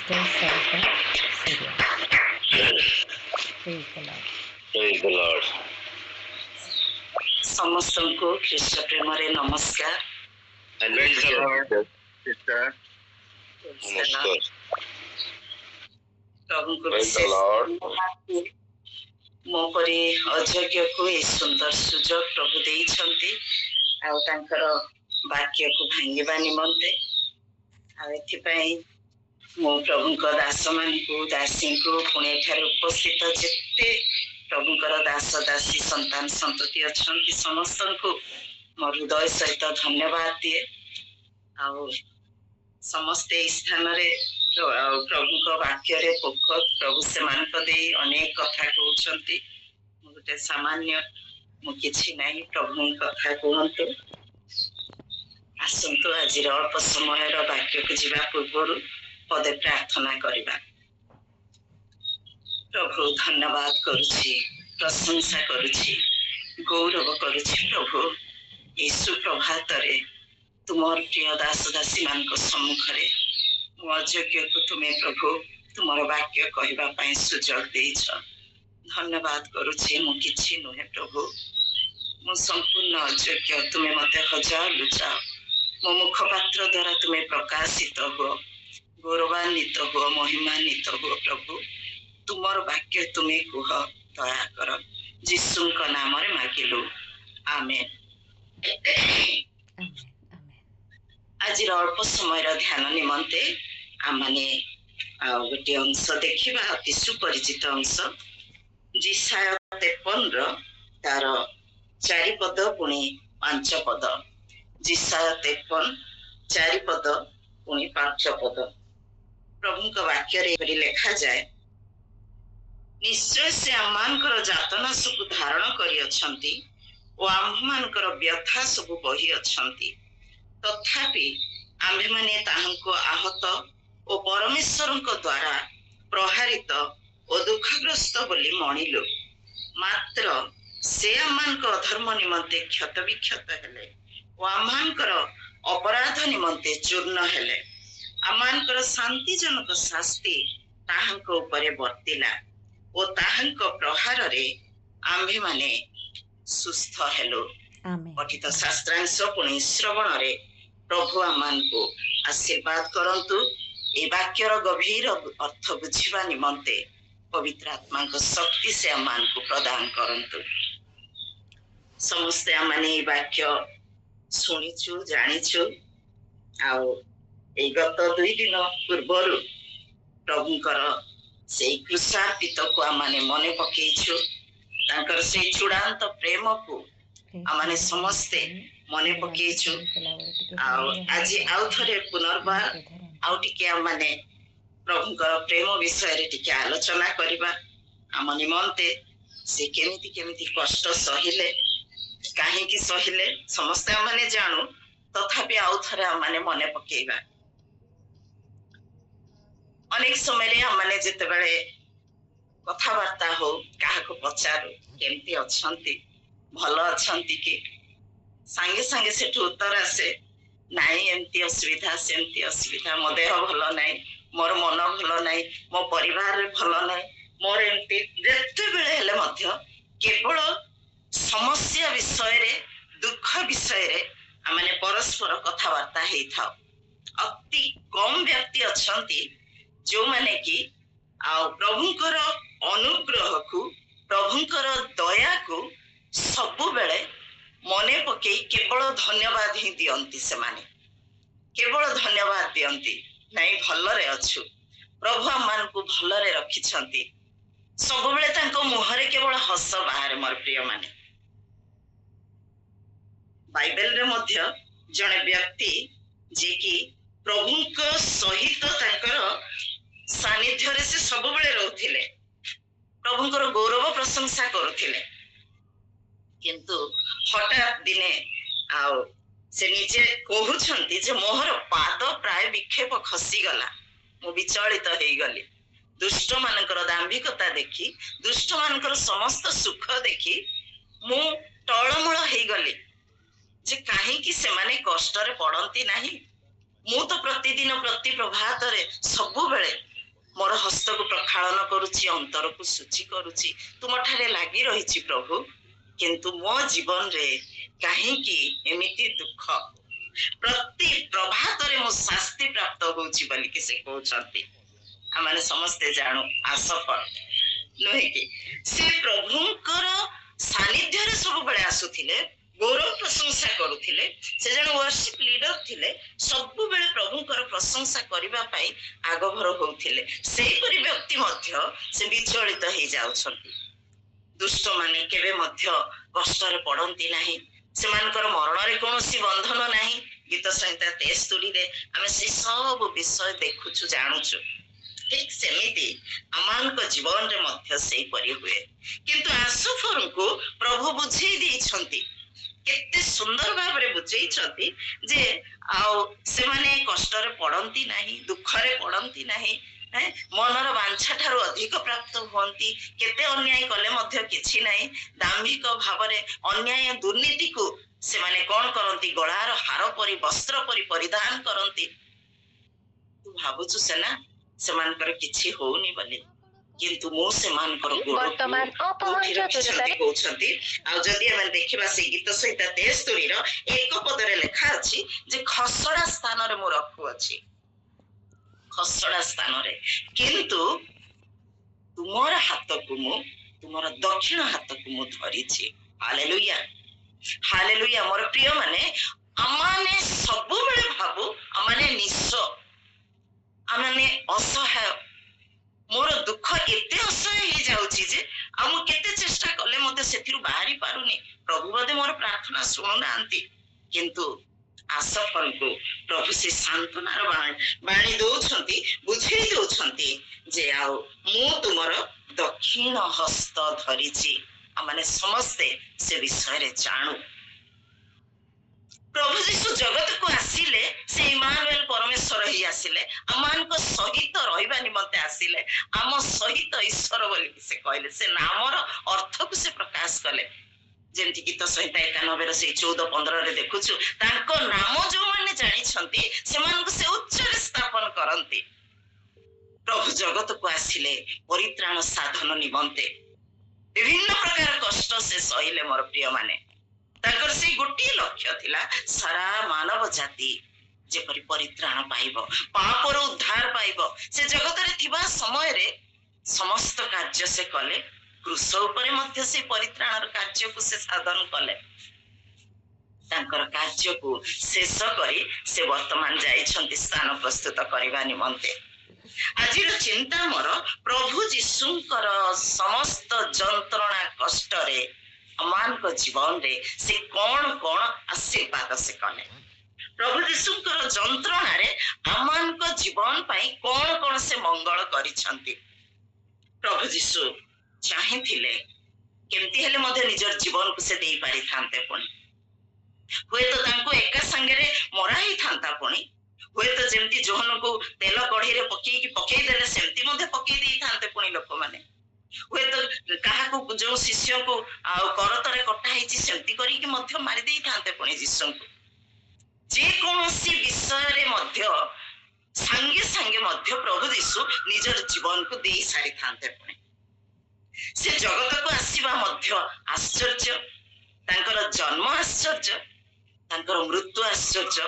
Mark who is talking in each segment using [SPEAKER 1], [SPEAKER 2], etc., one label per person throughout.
[SPEAKER 1] Praise Sarika Surya. Praise the Lord.
[SPEAKER 2] Praise the Lord.
[SPEAKER 3] ସମସ୍ତଙ୍କୁ ଖ୍ରୀଷ୍ଟ ପ୍ରେମରେ ନମସ୍କାର।
[SPEAKER 2] Praise the Lord, sister.
[SPEAKER 3] ନମସ୍କାର। ପ୍ରଭୁଙ୍କୁ
[SPEAKER 2] Praise the Lord.
[SPEAKER 3] ମୋ ପରି ଅଯୋଗ୍ୟକୁ ଏହି ସୁନ୍ଦର ସୁଯୋଗ ପ୍ରଭୁ ଦେଇଛନ୍ତି ଆଉ ତାଙ୍କର ବାକ୍ୟକୁ ଭାଙ୍ଗିବା ନିମନ୍ତେ। ଆଉ ଏଥିପାଇଁ ମୁଁ ପ୍ରଭୁଙ୍କ ଦାସମାନଙ୍କୁ ଦାସୀଙ୍କୁ ପୁଣି ଏଠାରେ ଉପସ୍ଥିତ ଯେତେ ପ୍ରଭୁଙ୍କର ଦାସ ଦାସୀ ସନ୍ତାନ ସନ୍ତତି ଅଛନ୍ତି ସମସ୍ତଙ୍କୁ ମୋ ହୃଦୟ ସହିତ ଧନ୍ୟବାଦ ଦିଏ। ଆଉ ସମସ୍ତେ ଏହି ସ୍ଥାନରେ ପ୍ରଭୁଙ୍କ ବାକ୍ୟରେ ପୋଖ ପ୍ରଭୁ ସେମାନଙ୍କ ଦେଇ ଅନେକ କଥା କହୁଛନ୍ତି। ମୁଁ ଗୋଟେ ସାମାନ୍ୟ ମୁଁ କିଛି ନାହିଁ, ପ୍ରଭୁଙ୍କ କଥା କୁହନ୍ତୁ। ଆସନ୍ତୁ ଆଜିର ଅଳ୍ପ ସମୟର ବାକ୍ୟକୁ ଯିବା ପୂର୍ବରୁ ପଦେ ପ୍ରାର୍ଥନା କରିବା। ପ୍ରଭୁ ଧନ୍ୟବାଦ କରୁଛି, ପ୍ରଶଂସା କରୁଛି, ଗୌରବ କରୁଛି। ପ୍ରଭୁ ଏହି ସୁପ୍ରଭାତରେ ତୁମର ପ୍ରିୟ ଦାସ ଦାସୀ ମାନଙ୍କ ସମ୍ମୁଖରେ ମୁଁ ଅଯୋଗ୍ୟକୁ ତୁମେ ପ୍ରଭୁ ତୁମର ବାକ୍ୟ କହିବା ପାଇଁ ସୁଯୋଗ ଦେଇଛ। ଧନ୍ୟବାଦ କରୁଛି। ମୁଁ କିଛି ନୁହେଁ ପ୍ରଭୁ, ମୁଁ ସମ୍ପୂର୍ଣ୍ଣ ଅଯୋଗ୍ୟ। ତୁମେ ମତେ ହଜାର ଲୁଚାଅ। ମୋ ମୁଖପାତ୍ର ଦ୍ୱାରା ତୁମେ ପ୍ରକାଶିତ ହୁଅ, ଗୌରବାନ୍ୱିତ ହୁଅ, ମହିମାନ୍ୱିତ ହୁଅ। ପ୍ରଭୁ ତୁମର ବାକ୍ୟ ତୁମେ କୁହ, ଦୟା କର। ଯୀଶୁଙ୍କ ନାମରେ ମାଗିଲୁ, ଆମେନ୍। ଆଜିର ଅଳ୍ପ ସମୟର ଧ୍ୟାନ ନିମନ୍ତେ ଆମେ ଗୋଟିଏ ଅଂଶ ଦେଖିବା, ଅତି ସୁପରିଚିତ ଅଂଶ। ଯିଶାୟ 53 ତାର 4 ପଦ ପୁଣି 5 ପଦ। ଯିଶାୟ 53 4 ପଦ ପୁଣି 5 ପଦ। ପ୍ରଭୁଙ୍କ ବାକ୍ୟରେ ଏପରି ଲେଖାଯାଏ, ନିଶ୍ଚୟ ସେ ଆମମାନଙ୍କର ଯାତନା ସବୁ ଧାରଣ କରିଅଛନ୍ତି ଓ ଆମ୍ଭମାନଙ୍କର ବ୍ୟଥା ସବୁ ବହି ଅଛନ୍ତି। ତଥାପି ଆମ୍ଭେମାନେ ତାହାଙ୍କୁ ଆହତ ଓ ପରମେଶ୍ୱରଙ୍କ ଦ୍ୱାରା ପ୍ରହାରିତ ଓ ଦୁଃଖଗ୍ରସ୍ତ ବୋଲି ମଣିଲୁ। ମାତ୍ର ସେ ଆମମାନଙ୍କ ଅଧର୍ମ ନିମନ୍ତେ କ୍ଷତ ବିକ୍ଷତ ହେଲେ ଓ ଆମମାନଙ୍କର ଅପରାଧ ନିମନ୍ତେ ଚୂର୍ଣ୍ଣ ହେଲେ। ଆମମାନଙ୍କର ଶାନ୍ତିଜନକ ଶାସ୍ତି ତାହାଙ୍କ ଉପରେ ବର୍ତ୍ତିଲା ଓ ତାହାଙ୍କ ପ୍ରହାରରେ ଆମ୍ଭେମାନେ ସୁସ୍ଥ ହେଲୁ। ପଠିତ ଶାସ୍ତ୍ରାଂଶ ପୁଣି ଶ୍ରବଣରେ ପ୍ରଭୁ ଆମମାନଙ୍କୁ ଆଶୀର୍ବାଦ କରନ୍ତୁ। এই ବାକ୍ୟର ଗଭୀର ଅର୍ଥ ବୁଝିବା ନିମନ୍ତେ ପବିତ୍ର ଆତ୍ମାଙ୍କ ଶକ୍ତି ସେ ଆମମାନଙ୍କୁ ପ୍ରଦାନ କରନ୍ତୁ। ସମସ୍ତେ ଆମେ এই ବାକ୍ୟ ଶୁଣିଛୁ, ଜାଣିଛୁ। ଆଉ ଏଇ ଗତ 2 ଦିନ ପୂର୍ବରୁ ପ୍ରଭୁଙ୍କର ସେଇ କୃଷାର୍ପିତକୁ ଆମେ ମନେ ପକେଇଛୁ। ତାଙ୍କର ସେଇ ଚୂଡ଼ାନ୍ତ ପ୍ରେମକୁ ଆମେ ସମସ୍ତେ ମନେ ପକେଇଛୁ। ଆଉ ଆଜି ଆଉ ଥରେ ପୁନର୍ବାର ଆଉ ଟିକେ ଆମେ ପ୍ରଭୁଙ୍କର ପ୍ରେମ ବିଷୟରେ ଟିକେ ଆଲୋଚନା କରିବା। ଆମ ନିମନ୍ତେ ସେ କେମିତି କେମିତି କଷ୍ଟ ସହିଲେ, କାହିଁକି ସହିଲେ ସମସ୍ତେ ଆମେ ଜାଣୁ, ତଥାପି ଆଉ ଥରେ ଆମେ ମନେ ପକେଇବା। ଅନେକ ସମୟରେ ଆମେ ଯେତେବେଳେ କଥାବାର୍ତ୍ତା ହଉ, କାହାକୁ ପଚାରୁ କେମିତି ଅଛନ୍ତି, ଭଲ ଅଛନ୍ତି କି, ସାଙ୍ଗେ ସାଙ୍ଗେ ସେଠୁ ଉତ୍ତର ଆସେ, ନାଇଁ ଏମିତି ଅସୁବିଧା, ସେମିତି ଅସୁବିଧା, ମୋ ଦେହ ଭଲ ନାହିଁ, ମୋର ମନ ଭଲ ନାହିଁ, ମୋ ପରିବାରରେ ଭଲ ନାହିଁ, ମୋର ଏମିତି। ଯେତେବେଳେ ହେଲେ ମଧ୍ୟ କେବଳ ସମସ୍ୟା ବିଷୟରେ, ଦୁଃଖ ବିଷୟରେ ଆମେ ପରସ୍ପର କଥାବାର୍ତ୍ତା ହେଇଥାଉ। ଅତି କମ୍ ବ୍ୟକ୍ତି ଅଛନ୍ତି ଯୋଉମାନେ କି ଆଉ ପ୍ରଭୁଙ୍କର ଅନୁଗ୍ରହକୁ, ପ୍ରଭୁଙ୍କର ଦୟାକୁ ସବୁବେଳେ ମନେ ପକେଇ କେବଳ ଧନ୍ୟବାଦ ହିଁ ଦିଅନ୍ତି। ସେମାନେ କେବଳ ଧନ୍ୟବାଦ ଦିଅନ୍ତି, ନାଇଁ ଭଲରେ ଅଛୁ, ପ୍ରଭୁ ଆମମାନଙ୍କୁ ଭଲରେ ରଖିଛନ୍ତି। ସବୁବେଳେ ତାଙ୍କ ମୁହଁରେ କେବଳ ହସ ବାହାରେ। ମୋର ପ୍ରିୟ ମାନେ, ବାଇବେଲରେ ମଧ୍ୟ ଜଣେ ବ୍ୟକ୍ତି ଯିଏକି ପ୍ରଭୁଙ୍କ ସହିତ ତାଙ୍କର ସାନ୍ନିଧ୍ୟରେ ସେ ସବୁବେଳେ ରହୁଥିଲେ, ପ୍ରଭୁଙ୍କର ଗୌରବ ପ୍ରଶଂସା କରୁଥିଲେ। କିନ୍ତୁ ହଠାତ୍ ଦିନେ ଆଉ ସେ ନିଜେ କହୁଛନ୍ତି ଯେ ମୋର ପାଦ ପ୍ରାୟ ବିକ୍ଷେପ ଖସିଗଲା, ମୁଁ ବିଚଳିତ ହେଇଗଲି। ଦୁଷ୍ଟ ମାନଙ୍କର ଦାମ୍ଭିକତା ଦେଖି, ଦୁଷ୍ଟ ମାନଙ୍କର ସମସ୍ତ ସୁଖ ଦେଖି ମୁଁ ଟଳମଳ ହେଇଗଲି ଯେ କାହିଁକି ସେମାନେ କଷ୍ଟରେ ପଡନ୍ତି ନାହିଁ। ମୁଁ ତ ପ୍ରତିଦିନ ପ୍ରତି ପ୍ରଭାତରେ ସବୁବେଳେ मोर हस्त को प्रक्षालन करुछि अंतर को शुचि करुछि तुम ठारे लागि रहिछि प्रभु किंतु मो जीवन रे काहेकि एमिति दुख प्रति प्रभात रे मो शास्ति प्राप्त होउछि बोली कि से कहउछंती आमाने समस्ते जानू आसफल नुहे कि से प्रभुंकर सानिध्य रे सब बेले आसुथिले गौरव प्रशंसा करुथिले से जन वर्शिप लीडर थिले सब बेले प्रभुंकर प्रशंसा करिबा पई आगभर होउथिले सेही परि व्यक्ति मध्य से विचलित हे जाउछंती दुष्ट माने केबे मध्य कष्ट रे पड़ंती नाही सेमानकर मरण रे कोनोसी बंधन नाही गीत संहिता 63 रे आमे से सब विषय देखुछु जानुछु ठीक सेमिति अमान को जीवन रे मध्य सेही परि हुए किंतु आसुफर को प्रभु बुझेई दैछंती केते सुंदर भाव रे बुझेई छथि जे आउ से माने कष्ट रे पड़ंती नाही दुख रे पड़ंती नाही मनर बांछा ठारू अधिक प्राप्त हुअंती केते अन्याय कले मध्य किछि नाही दाम्भिक भाव रे अन्याय दुर्नीति को से माने कोन करंती गळार हार परि वस्त्र परि परिधान करंती तू भाबुछु सेना सेमानकर किछि होउनी बोली किंतु मो सेमानकर
[SPEAKER 1] वर्तमान अपहंच
[SPEAKER 3] कहउछंती आ जदी हम देखिबा से गीत संहिता 63 रो एक पद रे लेखा अछि जे खसड़ा स्थान रे मो रखु अछि खसड़ा स्थान रे किंतु तुमर हाथ को मु तुमर दक्षिण हाथ को मु धरिछि हालेलुया हालेलुया मोर प्रिय माने अमाने सब बेले भाबु अमाने निस्स अमाने असहाय मोर दुख एते असहाय हे जाउछि जे हम केते चेष्टा कले मते सेथिरु बाहरी पारुनी प्रभु बदे मोर प्रार्थना सुनु नांती किंतु आसफल को प्रभु से सांत्वनार बाणी दौछंती बुझेई दौछंती जे आउ मु तुमर दक्षिण हस्त धरिछि आमाने समस्ते से विषय रे जानू प्रभु यीशु जगत को आसिले से इमानुएल परमेश्वर ही आसिले अमान को सहित रहिबा निमंते आसिले आम सहित ईश्वर बोली से कहले से नामर अर्थ को से प्रकाश कले जेमति गीत संहिता 91 से 14-15 रे देखुछु तांको नाम जो माने जानि छंती सेमान को से उच्च रे स्थापन करंती प्रभु जगत को आसिले परित्राण साधन निमंते विभिन्न प्रकार कष्ट से सहिले मोर प्रिय माने ताकर से गोटी लक्ष्य थिला सारा मानव जाति जेपरि परित्राण पाइबो पापर उद्धार पाइबो से जगत रे थिबा समय रे समस्त कार्य से कले क्रूस ऊपर मध्य से परित्राण कार्य को से साधन कले तांकर कार्य को शेष करी से वर्तमान जाइछंती स्थान प्रस्तुत करबा निमंते आज चिंता मोर प्रभु जीशुंकर समस्त जंत्रणा कष्ट रे अमान को जीवन रे से कौन कौन आशीर्वाद से कले प्रभु जीशुंकर जंत्रणा रे अमान को जीवन पाई कौन कौन से मंगल करिछंती प्रभु जीशु चाहिथिले केमती हेले मधे निजर जीवन को से देई पारि थांते पुणी हुए तो तांको एका संगे रे मरा ही थांता पुणी हुए तो जेमती जोहन को तेल कढ़ी रे पकई देले सेमती मधे पकई देई थांते पुणी लोक माने हुए तो काहा को जो शिष्य को करतरे कटा हिची सेमती करी कि मध्य मारी देई थांते पुणी जीसु को जे कोनोसी विषय रे मध्य संगे संगे मध्य प्रभु यीशु निजर जीवन को देई सारी थांते पुणी से जगत को आसीबा मध्य आश्चर्य तांकर जन्म आश्चर्य तांकर मृत्यु आश्चर्य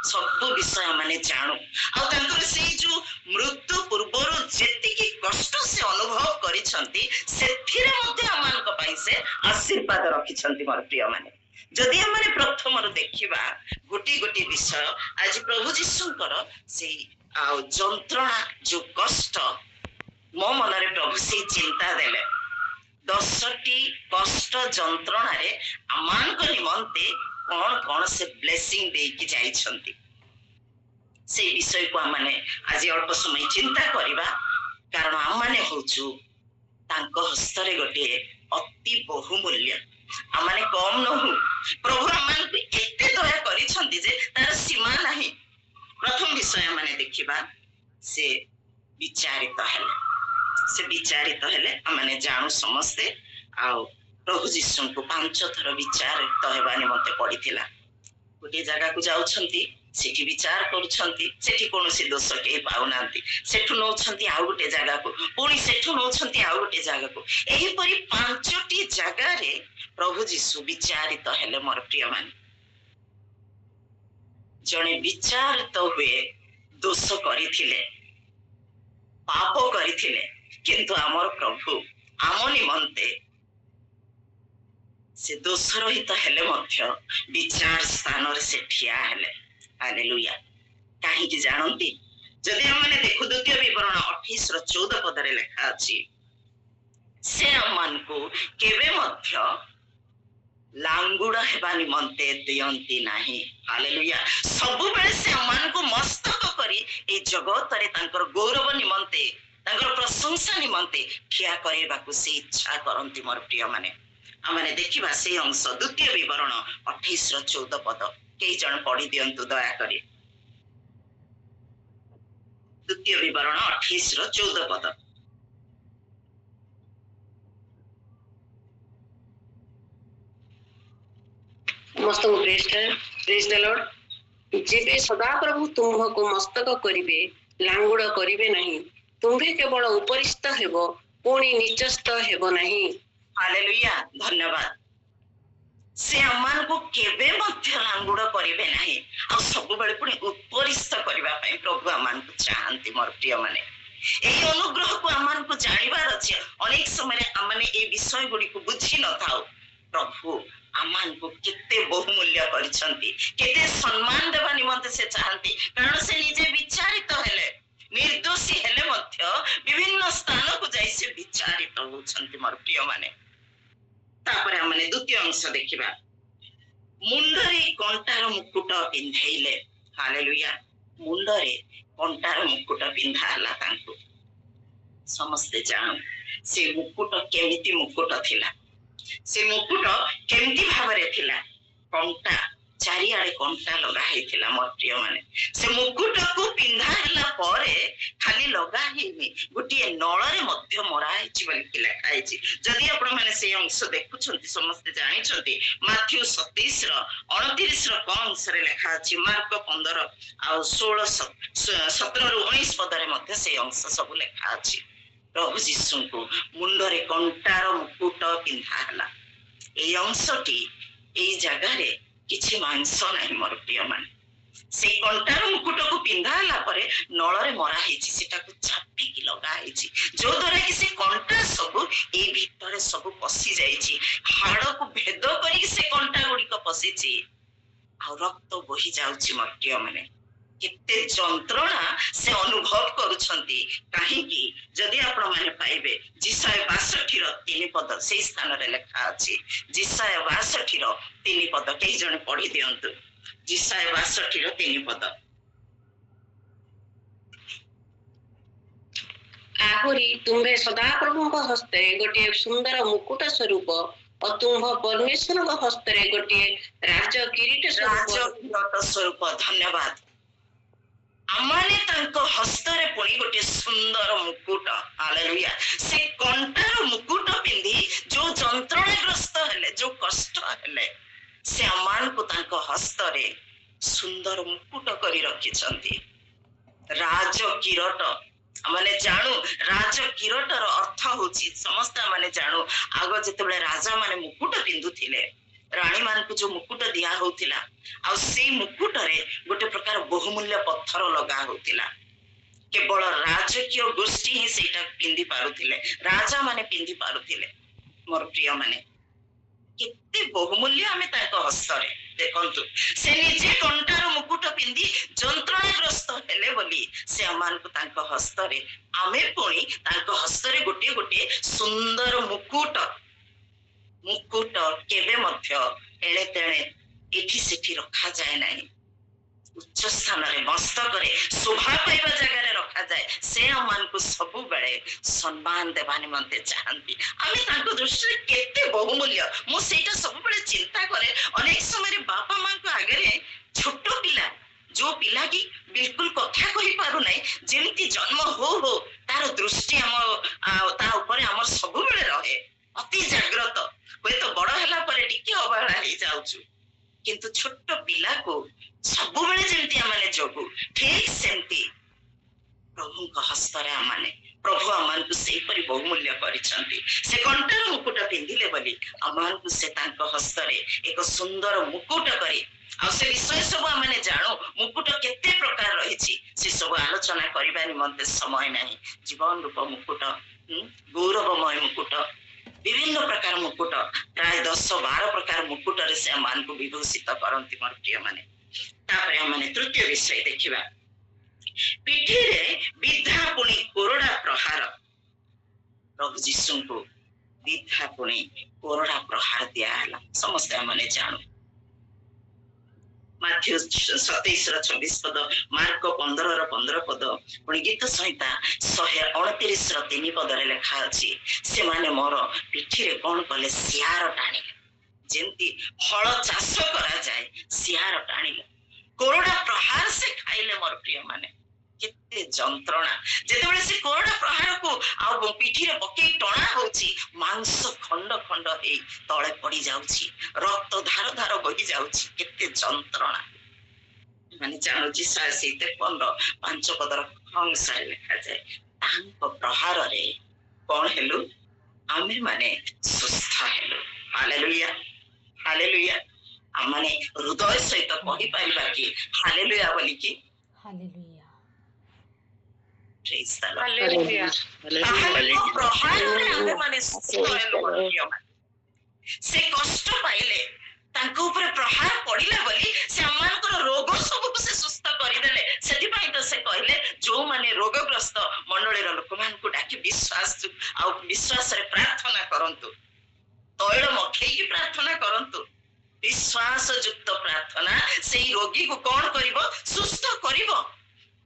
[SPEAKER 3] सब विषय माने जानू आ तांकर से जो मृत्यु पूर्वर जेतिकी कष्ट से अनुभव करिसंती सेथिरे मध्य अमान को पई से आशीर्वाद रखिसंती मोर प्रिय माने जदि हमरे प्रथम रो देखिबा गोटी गोटी विषय आज प्रभु जीशुंकर से जंत्रणा जो कष्ट मो मनरे प्रभु से चिंता देले 10टी कष्ट जंत्रणा रे अमान को निमंते कौन कौन से ब्लेसिंग दे कि जाई छंती से विषय को हमने आज अल्प समय चिंता करिबा कारण हमने होचु तांको हस्त रे गोटे अति बहुमूल्य हमने कम न हो प्रभु हमन को एते दया करि छंती जे तार सीमा नाही प्रथम विषय हमने देखिबा से विचारित हेले हमने जानू समस्ते आउ प्रभु जीशु को 5 थर विचारित हेबा निमंते पड़िथिला गोटे जगह को जाउछंती ସେଠି ବିଚାର କରୁଛନ୍ତି, ସେଠି କୌଣସି ଦୋଷ କେହି ପାଉନାହାନ୍ତି, ସେଠୁ ନଉଛନ୍ତି ଆଉ ଗୋଟେ ଜାଗାକୁ, ପୁଣି ସେଠୁ ନଉଛନ୍ତି ଆଉ ଗୋଟେ ଜାଗାକୁ। ଏହିପରି 5ଟି ଜାଗାରେ ପ୍ରଭୁ ଯୀଶୁ ବିଚାରିତ ହେଲେ। ମୋର ପ୍ରିୟ ମାନେ, ଜଣେ ବିଚାରିତ ହୁଏ, ଦୋଷ କରିଥିଲେ, ପାପ କରିଥିଲେ, କିନ୍ତୁ ଆମର ପ୍ରଭୁ ଆମ ନିମନ୍ତେ ସେ ଦୋଷ ରହିତ ହେଲେ ମଧ୍ୟ ବିଚାର ସ୍ଥାନରେ ସେ ଠିଆ ହେଲେ। ହାଲେଲୁୟା। କାହିଁକି ଜାଣନ୍ତି? ଯଦି ଆମେ ଦେଖୁ ଦ୍ୱିତୀୟ ବିବରଣ 28:14 ପଦରେ ଲେଖା ଅଛି, ସେ ଆମମାନଙ୍କୁ କେବେ ମଧ୍ୟ ଲାଙ୍ଗୁଡ ହେବା ନିମନ୍ତେ ଦିଅନ୍ତି ନାହିଁ। ହାଲେଲୁୟା। ସବୁବେଳେ ସେ ଆମମାନଙ୍କୁ ମସ୍ତକ କରି ଏଇ ଜଗତରେ ତାଙ୍କର ଗୌରବ ନିମନ୍ତେ, ତାଙ୍କର ପ୍ରଶଂସା ନିମନ୍ତେ ଠିଆ କରାଇବାକୁ ସେ ଇଚ୍ଛା କରନ୍ତି। ମୋର ପ୍ରିୟ ମାନେ, ଆମେ ଦେଖିବା ସେଇ ଅଂଶ, ଦ୍ୱିତୀୟ ବିବରଣ 28:14 ପଦ। କେହି ଜଣ ପଢି ଦିଅନ୍ତୁ ଦୟାକରି। ଦ୍ୱିତୀୟ ବିବରଣ 28:14 ପଦ।
[SPEAKER 4] ସମସ୍ତଙ୍କୁ ପ୍ରେଜ୍ ଦ ଲର୍ଡ। ଯେବେ ସଦାପ୍ରଭୁ ତୁମ୍ଭକୁ ମସ୍ତକ କରିବେ, ଲାଙ୍ଗୁଡ କରିବେ ନାହିଁ। ତୁମ୍ଭେ କେବଳ ଉପରିସ୍ଥ ହେବ, ପୁଣି ନିଚସ୍ଥ ହେବ ନାହିଁ।
[SPEAKER 3] ହାଲେଲୁୟା। ଧନ୍ୟବାଦ। ସେ ଆମମାନଙ୍କୁ କେବେ ମଧ୍ୟ ଲାଙ୍ଗୁଡ କରିବେ ନାହିଁ, ଆଉ ସବୁବେଳେ ପୁଣି ଉପରିସ୍ଥ କରିବା ପାଇଁ ପ୍ରଭୁ ଆମମାନଙ୍କୁ ଚାହାନ୍ତି। ମୋର ପ୍ରିୟ ମାନେ, ଏହି ଅନୁଗ୍ରହକୁ ଆମମାନଙ୍କୁ ଜାଣିବାର ଅଛି। ଅନେକ ସମୟରେ ଆମେ এই ବିଷୟ ଗୁଡ଼ିକୁ ବୁଝି ନଥାଉ। ପ୍ରଭୁ ଆମମାନଙ୍କୁ କେତେ ବହୁମୂଲ୍ୟ କରିଛନ୍ତି, କେତେ ସମ୍ମାନ ଦେବା ନିମନ୍ତେ ସେ ଚାହାନ୍ତି, କାରଣ ସେ ନିଜେ ବିଚାରିତ ହେଲେ, ନିର୍ଦ୍ଦୋଷୀ ହେଲେ ମଧ୍ୟ ବିଭିନ୍ନ ସ୍ଥାନକୁ ଯାଇ ସେ ବିଚାରିତ ହଉଛନ୍ତି। ମୋର ପ୍ରିୟ ମାନେ, ତାପରେ ଆମେ ଦ୍ୱିତୀୟ ଅଂଶ ଦେଖିବା, ମୁଣ୍ଡରେ କଣ୍ଟାର ମୁକୁଟ ପିନ୍ଧେଇଲେ। ହାଲେଲୁୟା। ମୁଣ୍ଡରେ କଣ୍ଟାର ମୁକୁଟ ପିନ୍ଧା ହେଲା ତାଙ୍କୁ। ସମସ୍ତେ ଜାଣୁ ସେ ମୁକୁଟ କେମିତି ମୁକୁଟ ଥିଲା, ସେ ମୁକୁଟ କେମିତି ଭାବରେ ଥିଲା। କଣ୍ଟା, ଚାରିଆଡେ କଣ୍ଟା ଲଗା ହେଇଥିଲା। ମୋର ପ୍ରିୟ ମାନେ, ସେ ମୁକୁଟକୁ ପିନ୍ଧା ହେଲା ପରେ ଖାଲି ଲଗା ହେଇନି, ଗୋଟିଏ ନଳରେ ମଧ୍ୟ ମରା ହେଇଛି ବୋଲି ଲେଖା ହେଇଛି। ଯଦି ଆପଣ ମାନେ ସେଇ ଅଂଶ ଦେଖୁଛନ୍ତି, ସମସ୍ତେ ଜାଣିଛନ୍ତି ମାଥ୍ୟୁ 27:29 କ ଅଂଶରେ ଲେଖା ଅଛି, ମାର୍କ 15 ଆଉ 17-19 ପଦରେ ମଧ୍ୟ ସେଇ ଅଂଶ ସବୁ ଲେଖା ଅଛି। ପ୍ରଭୁ ଯୀଶୁଙ୍କୁ ମୁଣ୍ଡରେ କଣ୍ଟାର ମୁକୁଟ ପିନ୍ଧା ହେଲା। ଏଇ ଅଂଶଟି, ଏଇ ଜାଗାରେ କିଛି ମାଂସ ନାହିଁ। ମୋର ପ୍ରିୟ ମାନେ, ସେଇ କଣ୍ଟାର ମୁକୁଟକୁ ପିନ୍ଧା ହେଲା ପରେ ନଳରେ ମରା ହେଇଛି, ସେଟାକୁ ଚାପିକି ଲଗା ହେଇଛି, ଯୋଉ ଦ୍ୱାରା କି ସେ କଣ୍ଟା ସବୁ ଏଇ ଭିତରେ ସବୁ ପଶି ଯାଇଛି, ହାଡକୁ ଭେଦ କରିକି ସେ କଣ୍ଟା ଗୁଡିକ ପଶିଛି, ଆଉ ରକ୍ତ ବୋହି ଯାଉଛି। ମୋର ପ୍ରିୟ ମାନେ, କେତେ ଯନ୍ତ୍ରଣା ସେ ଅନୁଭବ କରୁଛନ୍ତି। କାହିଁକି? ଯଦି ଆପଣ ମାନେ ପାଇବେ ଜିସାୟ 62:3 ପଦ, ସେଇ ସ୍ଥାନରେ ଲେଖା ଅଛି, ଜିସାୟ 62:3 ପଦ। କେହି ଜଣେ ପଢି ଦିଅନ୍ତୁ ଜିସାୟ 62:3 ପଦ।
[SPEAKER 4] ଆହୁରି ତୁମ୍ଭେ ସଦାପ୍ରଭୁଙ୍କ ହସ୍ତରେ ଗୋଟିଏ ସୁନ୍ଦର ମୁକୁଟ ସ୍ୱରୂପ ଓ ତୁମ୍ଭ ପରମେଶ୍ୱରଙ୍କ ହସ୍ତରେ ଗୋଟିଏ ରାଜ କିରୀଟ
[SPEAKER 3] ସ୍ୱରୂପ। ଧନ୍ୟବାଦ। ଆମମାନେ ତାଙ୍କ ହସ୍ତରେ ପୁଣି ଗୋଟିଏ ସୁନ୍ଦର ମୁକୁଟ। ହାଲେଲୁୟା। ସେ କଣ୍ଟାର ମୁକୁଟ ପିନ୍ଧି ଯୋଉ ଯନ୍ତ୍ରଣାଗ୍ରସ୍ତ ହେଲେ, ଯୋଉ କଷ୍ଟ ହେଲେ, ସେ ଆମମାନଙ୍କୁ ତାଙ୍କ ହସ୍ତରେ ସୁନ୍ଦର ମୁକୁଟ କରି ରଖିଛନ୍ତି। ରାଜ କିରଟ, ଆମେ ଜାଣୁ ରାଜ କିରଟର ଅର୍ଥ ହଉଛି, ସମସ୍ତେ ଆମେ ଜାଣୁ, ଆଗ ଯେତେବେଳେ ରାଜା ମାନେ ମୁକୁଟ ପିନ୍ଧୁଥିଲେ, ରାଣୀ ମାନଙ୍କୁ ଯୋଉ ମୁକୁଟ ଦିଆ ହଉଥିଲା, ଆଉ ସେଇ ମୁକୁଟରେ ଗୋଟେ ପ୍ରକାର ବହୁମୂଲ୍ୟ ପଥର ଲଗା ହଉଥିଲା। କେବଳ ରାଜକୀୟ ଗୋଷ୍ଠୀ ହିଁ ସେଇଟା ପିନ୍ଧି ପାରୁଥିଲେ, ରାଜା ମାନେ ପିନ୍ଧି ପାରୁଥିଲେ। ମୋର ପ୍ରିୟ ମାନେ, କେତେ ବହୁମୂଲ୍ୟ ଆମେ ତାଙ୍କ ହସ୍ତରେ। ଦେଖନ୍ତୁ, ସେ ନିଜେ କଣ୍ଟାର ମୁକୁଟ ପିନ୍ଧି ଯନ୍ତ୍ରଣାଗ୍ରସ୍ତ ହେଲେ ବୋଲି ସେ ଆମମାନଙ୍କୁ ତାଙ୍କ ହସ୍ତରେ, ଆମେ ପୁଣି ତାଙ୍କ ହସ୍ତରେ ଗୋଟିଏ ଗୋଟିଏ ସୁନ୍ଦର ମୁକୁଟ କେବେ ମଧ୍ୟ ଏଣେ ତେଣେ ଏଠି ସେଠି ରଖାଯାଏ ନାହିଁ। ଉଚ୍ଚ ସ୍ଥାନରେ, ମସ୍ତକରେ, ଶୋଭା ପାଇବା ଜାଗାରେ ରଖାଯାଏ। ସେ ଆମମାନଙ୍କୁ ସବୁବେଳେ ସମ୍ମାନ ଦେବା ନିମନ୍ତେ ଚାହାନ୍ତି। ଆମେ ତାଙ୍କ ଦୃଷ୍ଟିରେ କେତେ ବହୁମୂଲ୍ୟ, ମୁଁ ସେଇଟା ସବୁବେଳେ ଚିନ୍ତା କରେ। ଅନେକ ସମୟରେ ବାପା ମାଙ୍କ ଆଗରେ ଛୋଟ ପିଲା, ଯୋଉ ପିଲା କି ବିଲକୁଲ କଥା କହିପାରୁନାହିଁ, ଯେମିତି ଜନ୍ମ ହଉ ହଉ ତାର ଦୃଷ୍ଟି ତା ଉପରେ ଆମର ସବୁବେଳେ ରହେ, ଅତି ଜାଗ୍ରତ। ହୁଏତ ବଡ ହେଲା ପରେ ଟିକେ ଅବହେଳା ହେଇଯାଉଛୁ, କିନ୍ତୁ ଛୋଟ ପିଲାକୁ ସବୁବେଳେ ଯେମିତି ଆମେ ସେହିପରି ବହୁମୂଲ୍ୟ କରିଛନ୍ତି। ସେ କଣ୍ଟାର ମୁକୁଟ ପିନ୍ଧିଲେ ବୋଲି ଆମମାନଙ୍କୁ ସେ ତାଙ୍କ ହସ୍ତରେ ଏକ ସୁନ୍ଦର ମୁକୁଟ କରି ଆଉ ସେ ବିଷୟ ସବୁ ଆମେ ଜାଣୁ। ମୁକୁଟ କେତେ ପ୍ରକାର ରହିଛି ସେ ସବୁ ଆଲୋଚନା କରିବା ନିମନ୍ତେ ସମୟ ନାହିଁ। ଜୀବନ ରୂପ ମୁକୁଟ, ଗୌରବମୟ ମୁକୁଟ, ବିଭିନ୍ନ ପ୍ରକାର ମୁକୁଟ, ପ୍ରାୟ 10-12 ପ୍ରକାର ମୁକୁଟରେ ସେ ଆମମାନଙ୍କୁ ବିଭୂଷିତ କରନ୍ତି ମୋର ପ୍ରିୟ ମାନେ। ତାପରେ ଆମେ ତୃତୀୟ ବିଷୟ ଦେଖିବା। ପିଠିରେ ବିଧା ପୁଣି କୋରଡା ପ୍ରହାର। ପ୍ରଭୁ ଯୀଶୁଙ୍କୁ ବିଧା ପୁଣି କୋରଡା ପ୍ରହାର ଦିଆହେଲା, ସମସ୍ତେ ଆମେ ଜାଣୁ। ମାଥ୍ୟୁ 27:26 ପଦ, ମାର୍କ 15:15 ପଦ, ପୁଣି ଗୀତ ସଂହିତା 129:3 ପଦରେ ଲେଖା ଅଛି, ସେମାନେ ମୋର ପିଠିରେ କଣ କଲେ? ସିଆର ଟାଣିଲେ। ଯେମିତି ହଳ ଚାଷ କରାଯାଏ, ସିଆର ଟାଣିଲେ। କୋରଡା ପ୍ରହାର ସେ ଖାଇଲେ ମୋର ପ୍ରିୟ ମାନେ। କେତେ ଯନ୍ତ୍ରଣା! ଯେତେବେଳେ ସେ କୋରଡା ପ୍ରହାରକୁ ଆଉ ପିଠିରେ ପକେଇ ଟଣା ହଉଛି, ମାଂସ ଖଣ୍ଡ ଖଣ୍ଡ ହେଇ ତଳେ ପଡି ଯାଉଛି, ରକ୍ତ ଧାର ଧାର ବହି ଯାଉଛି, କେତେ ଯନ୍ତ୍ରଣା! ମାନେ ଜାଣୁଛି 53:5 ପଦର ଅଂଶରେ ଲେଖାଯାଏ, ତାଙ୍କ ପ୍ରହାରରେ କଣ ହେଲୁ? ଆମେ ମାନେ ସୁସ୍ଥ ହେଲୁ। Hallelujah, hallelujah. ଆମେ ହୃଦୟ ସହିତ କହିପାରିବା କି ହାଲେଲୁୟା ବୋଲିକି?
[SPEAKER 5] ହାଲେଲୁୟା।
[SPEAKER 3] ପ୍ରହାରରେ ଆମେ ମାନେ ସୁସ୍ଥ ହେଲୁ ମୋର ପ୍ରିୟ ମାନେ। ସେ କଷ୍ଟ ପାଇଲେ, ତାଙ୍କ ଉପରେ ପ୍ରହାର ପଡିଲା ବୋଲି ସେ ଆମମାନଙ୍କର ରୋଗ ସବୁକୁ ସେ ସୁସ୍ଥ କରିଦେଲେ। ସେଥିପାଇଁ ତ ସେ କହିଲେ, ଯୋଉମାନେ ରୋଗଗ୍ରସ୍ତ ମଣ୍ଡଳୀର ଲୋକମାନଙ୍କୁ ଡାକି ବିଶ୍ୱାସରେ ପ୍ରାର୍ଥନା କରନ୍ତୁ, ତୈଳ ମଖେଇକି ପ୍ରାର୍ଥନା କରନ୍ତୁ। ବିଶ୍ୱାସ ଯୁକ୍ତ ପ୍ରାର୍ଥନା ସେଇ ରୋଗୀକୁ କଣ କରିବ? ସୁସ୍ଥ କରିବ।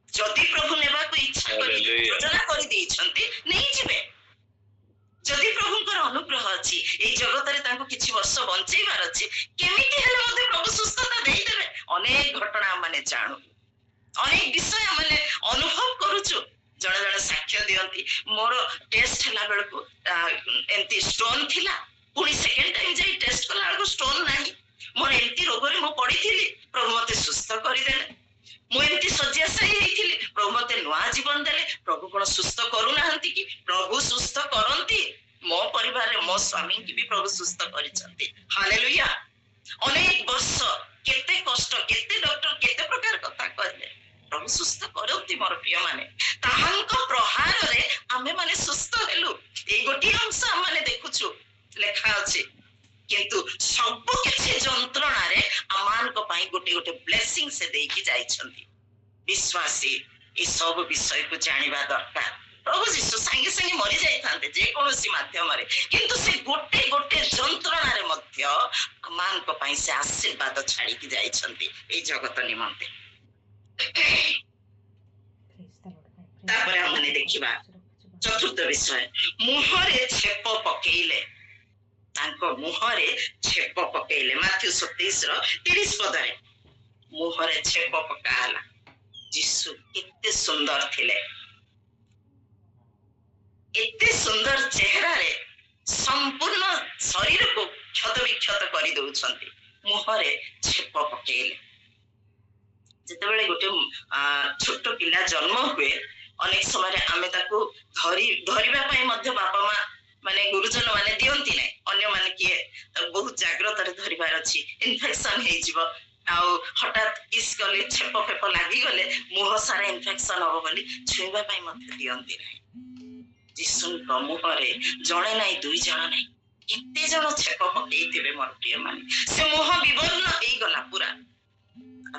[SPEAKER 3] ଯଦି ପ୍ରଭୁ ନେବାକୁ ଇଚ୍ଛା କରି ଯୋଜନା କରିଦେଇଛନ୍ତି, ନେଇଯିବେ। ଯଦି ପ୍ରଭୁଙ୍କର ଅନୁଗ୍ରହ ଅଛି, ଏଇ ଜଗତରେ ତାଙ୍କୁ କିଛି ବର୍ଷ ବଞ୍ଚେଇବାର ଅଛି, କେମିତି ହେଲେ ମଧ୍ୟ ପ୍ରଭୁ ସୁସ୍ଥତା ଦେଇଦେବେ। ଅନେକ ଘଟଣା ଆମେ ଜାଣୁ, ଅନେକ ବିଷୟ ଆମେ ଅନୁଭବ କରୁଛୁ। ଜଣେ ଜଣେ ସାକ୍ଷ୍ୟ ଦିଅନ୍ତି, ମୋର ଟେଷ୍ଟ ହେଲା ବେଳକୁ ଏମିତି ଷ୍ଟୋନ୍ ଥିଲା, ପୁଣି ସେକେଣ୍ଡ ଟାଇମ ଯାଇ ଟେଷ୍ଟ କଲା ବେଳକୁ ଷ୍ଟୋନ୍ ନାହିଁ। ମୋର ଏମିତି ରୋଗରେ ମୁଁ ପଡିଥିଲି, ପ୍ରଭୁ ମତେ ସୁସ୍ଥ କରିଦେଲେ। ମୁଁ ଏମିତି ଶଯ୍ୟାଶାୟୀ ହେଇଥିଲି, ପ୍ରଭୁ ମତେ ନୂଆ ଜୀବନ ଦେଲେ। ପ୍ରଭୁ କଣ ସୁସ୍ଥ କରୁନାହାନ୍ତି କି? ପ୍ରଭୁ ସୁସ୍ଥ କରନ୍ତି। ମୋ ପରିବାରରେ ମୋ ସ୍ୱାମୀଙ୍କୁ ବି ପ୍ରଭୁ ସୁସ୍ଥ କରିଛନ୍ତି। ହାଲେଲୁୟା। ଅନେକ ବର୍ଷ କେତେ କଷ୍ଟ, କେତେ ଡକ୍ଟର କେତେ ପ୍ରକାର କଥା କହିଲେ, ପ୍ରଭୁ ସୁସ୍ଥ କରନ୍ତି ମୋର ପ୍ରିୟ ମାନେ। ତାହାଙ୍କ ପ୍ରହାରରେ ଆମେ ମାନେ ସୁସ୍ଥ ହେଲୁ। ଏଇ ଗୋଟିଏ ଅଂଶ ଆମେ ଦେଖୁଛୁ, ଲେଖା ଅଛି। କିନ୍ତୁ ସବୁ କିଛି ଯନ୍ତ୍ରଣାରେ ଆମମାନଙ୍କ ପାଇଁ ଗୋଟେ ଗୋଟେ ବ୍ଲେସିଂ ସେ ଦେଇକି ଯାଇଛନ୍ତି। ବିଶ୍ୱାସୀ ଏ ସବୁ ବିଷୟକୁ ଜାଣିବା ଦରକାର। ପ୍ରଭୁ ଯୀଶୁ ସାଙ୍ଗେ ସାଙ୍ଗେ ମରି ଯାଇଥାନ୍ତେ ଯେକୌଣସି ମାଧ୍ୟମରେ, କିନ୍ତୁ ସେ ଗୋଟେ ଗୋଟେ ଯନ୍ତ୍ରଣାରେ ମଧ୍ୟ ଆମମାନଙ୍କ ପାଇଁ ସେ ଆଶୀର୍ବାଦ ଛାଡିକି ଯାଇଛନ୍ତି ଏଇ ଜଗତ ନିମନ୍ତେ। ତାପରେ ଆମେ ଦେଖିବା ଚତୁର୍ଥ ବିଷୟ, ମୁହଁରେ ଛେପ ପକେଇଲେ। ତାଙ୍କ ମୁହଁରେ ଛେପ ପକେଇଲେ। ମାଥ୍ୟୁ 27:30 ପଦରେ ମୁହଁରେ ଛେପ ପକା ହେଲା। ଯୀଶୁ କେତେ ସୁନ୍ଦର ଥିଲେ, ଏତେ ସୁନ୍ଦର ଚେହେରାରେ ସମ୍ପୂର୍ଣ୍ଣ ଶରୀରକୁ କ୍ଷତ ବିକ୍ଷତ କରି ଦଉଛନ୍ତି। ମୁହଁରେ ଛେପ ପକେଇଲେ। ଯେତେବେଳେ ଗୋଟେ ଛୋଟ ପିଲା ଜନ୍ମ ହୁଏ, ଅନେକ ସମୟରେ ଆମେ ତାକୁ ଧରିବା ପାଇଁ ମଧ୍ୟ ବାପା ମା ମାନେ ଗୁରୁଜନ ମାନେ ଦିଅନ୍ତି ନାହିଁ। ଅନ୍ୟମାନେ କିଏ ବହୁତ ଜାଗ୍ରତରେ ଧରିବାର ଅଛି, ଇନଫେକ୍ସନ ହେଇଯିବ, ଆଉ ହଠାତ୍ କିସ୍ କଲେ ଛେପ ଫେପ ଲାଗିଗଲେ ମୁହଁ ସାରା ଇନଫେକ୍ସନ ହବ ବୋଲି ଛୁଇଁବା ପାଇଁ ମଧ୍ୟ ଦିଅନ୍ତି ନାହିଁ। ଯୀଶୁଙ୍କ ମୁହଁରେ ଜଣେ ନାହିଁ, 2 ଜଣ ନାହିଁ, କେତେ ଜଣ ଛେପ ପକେଇଥିବେ ମୋର ପ୍ରିୟ ମାନେ। ସେ ମୁହଁ ବିବର୍ଣ୍ଣ ହେଇଗଲା, ପୁରା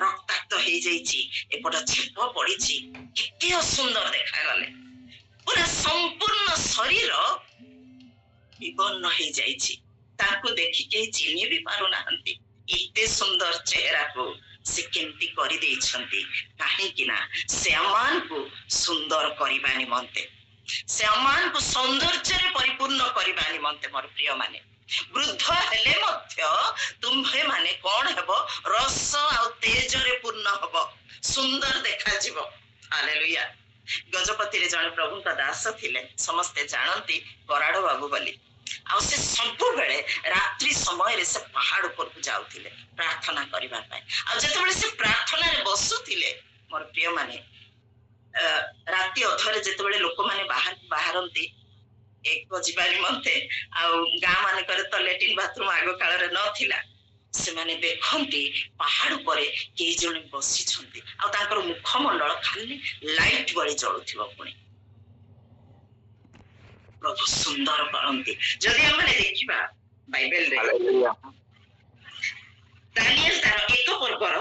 [SPEAKER 3] ରକ୍ତାକ୍ତ ହେଇଯାଇଛି, ଏପଟ ଛେପ ପଡିଛି, କେତେ ଅସୁନ୍ଦର ଦେଖାଗଲେ। ପୁରା ସମ୍ପୂର୍ଣ୍ଣ ଶରୀର ବିବର୍ଣ୍ଣ ହେଇଯାଇଛି। ତାଙ୍କୁ ଦେଖି କେହି ଚିହ୍ନି ବି ପାରୁନାହାନ୍ତି। ଏତେ ସୁନ୍ଦର ଚେହେରାକୁ ସେ କେମିତି କରିଦେଇଛନ୍ତି? କାହିଁକି ନା ସେ ଆମମାନଙ୍କୁ ସୁନ୍ଦର କରିବା ନିମନ୍ତେ, ସେ ଆମମାନଙ୍କୁ ସୌନ୍ଦର୍ଯ୍ୟରେ ପରିପୂର୍ଣ୍ଣ କରିବା ନିମନ୍ତେ ମୋର ପ୍ରିୟ ମାନେ। ବୃଦ୍ଧ ହେଲେ ମଧ୍ୟ ତୁମ୍ଭେ ମାନେ କଣ ହେବ? ରସ ଆଉ ତେଜରେ ପୂର୍ଣ୍ଣ ହବ, ସୁନ୍ଦର ଦେଖାଯିବ। ହାଲେଲୁୟା। ଗଜପତିରେ ଜଣେ ପ୍ରଭୁଙ୍କ ଦାସ ଥିଲେ, ସମସ୍ତେ ଜାଣନ୍ତି କରାଡ ବାବୁ ବୋଲି। ଆଉ ସେ ସବୁବେଳେ ରାତ୍ରି ସମୟରେ ସେ ପାହାଡ ଉପରକୁ ଯାଉଥିଲେ ପ୍ରାର୍ଥନା କରିବା ପାଇଁ। ଆଉ ଯେତେବେଳେ ସେ ପ୍ରାର୍ଥନାରେ ବସୁଥିଲେ ମୋର ପ୍ରିୟ ମାନେ, ରାତି ଅଧରେ ଯେତେବେଳେ ଲୋକମାନେ ବାହାରନ୍ତି, ଏକ ଯିବା ନିମନ୍ତେ ଆଉ ଗାଁ ମାନଙ୍କରେ ତ ଲାଟ୍ରିନ୍ ବାଥରୁମ ଆଗ କାଳରେ ନଥିଲା। ସେମାନେ ଦେଖନ୍ତି ପାହାଡ ଉପରେ କେହି ଜଣେ ବସିଛନ୍ତି ଆଉ ତାଙ୍କର ମୁଖମଣ୍ଡଳ ଖାଲି ଲାଇଟ ଭଳି ଜଳୁଥିବ। ପୁଣି ପ୍ରଭୁ ସୁନ୍ଦର କରନ୍ତି। ଯଦି ଆମେ ଦେଖିବା ବାଇବେଲରେ
[SPEAKER 2] Hallelujah.
[SPEAKER 3] ଦାନିଏଲ ତାର 1 ପର୍ବର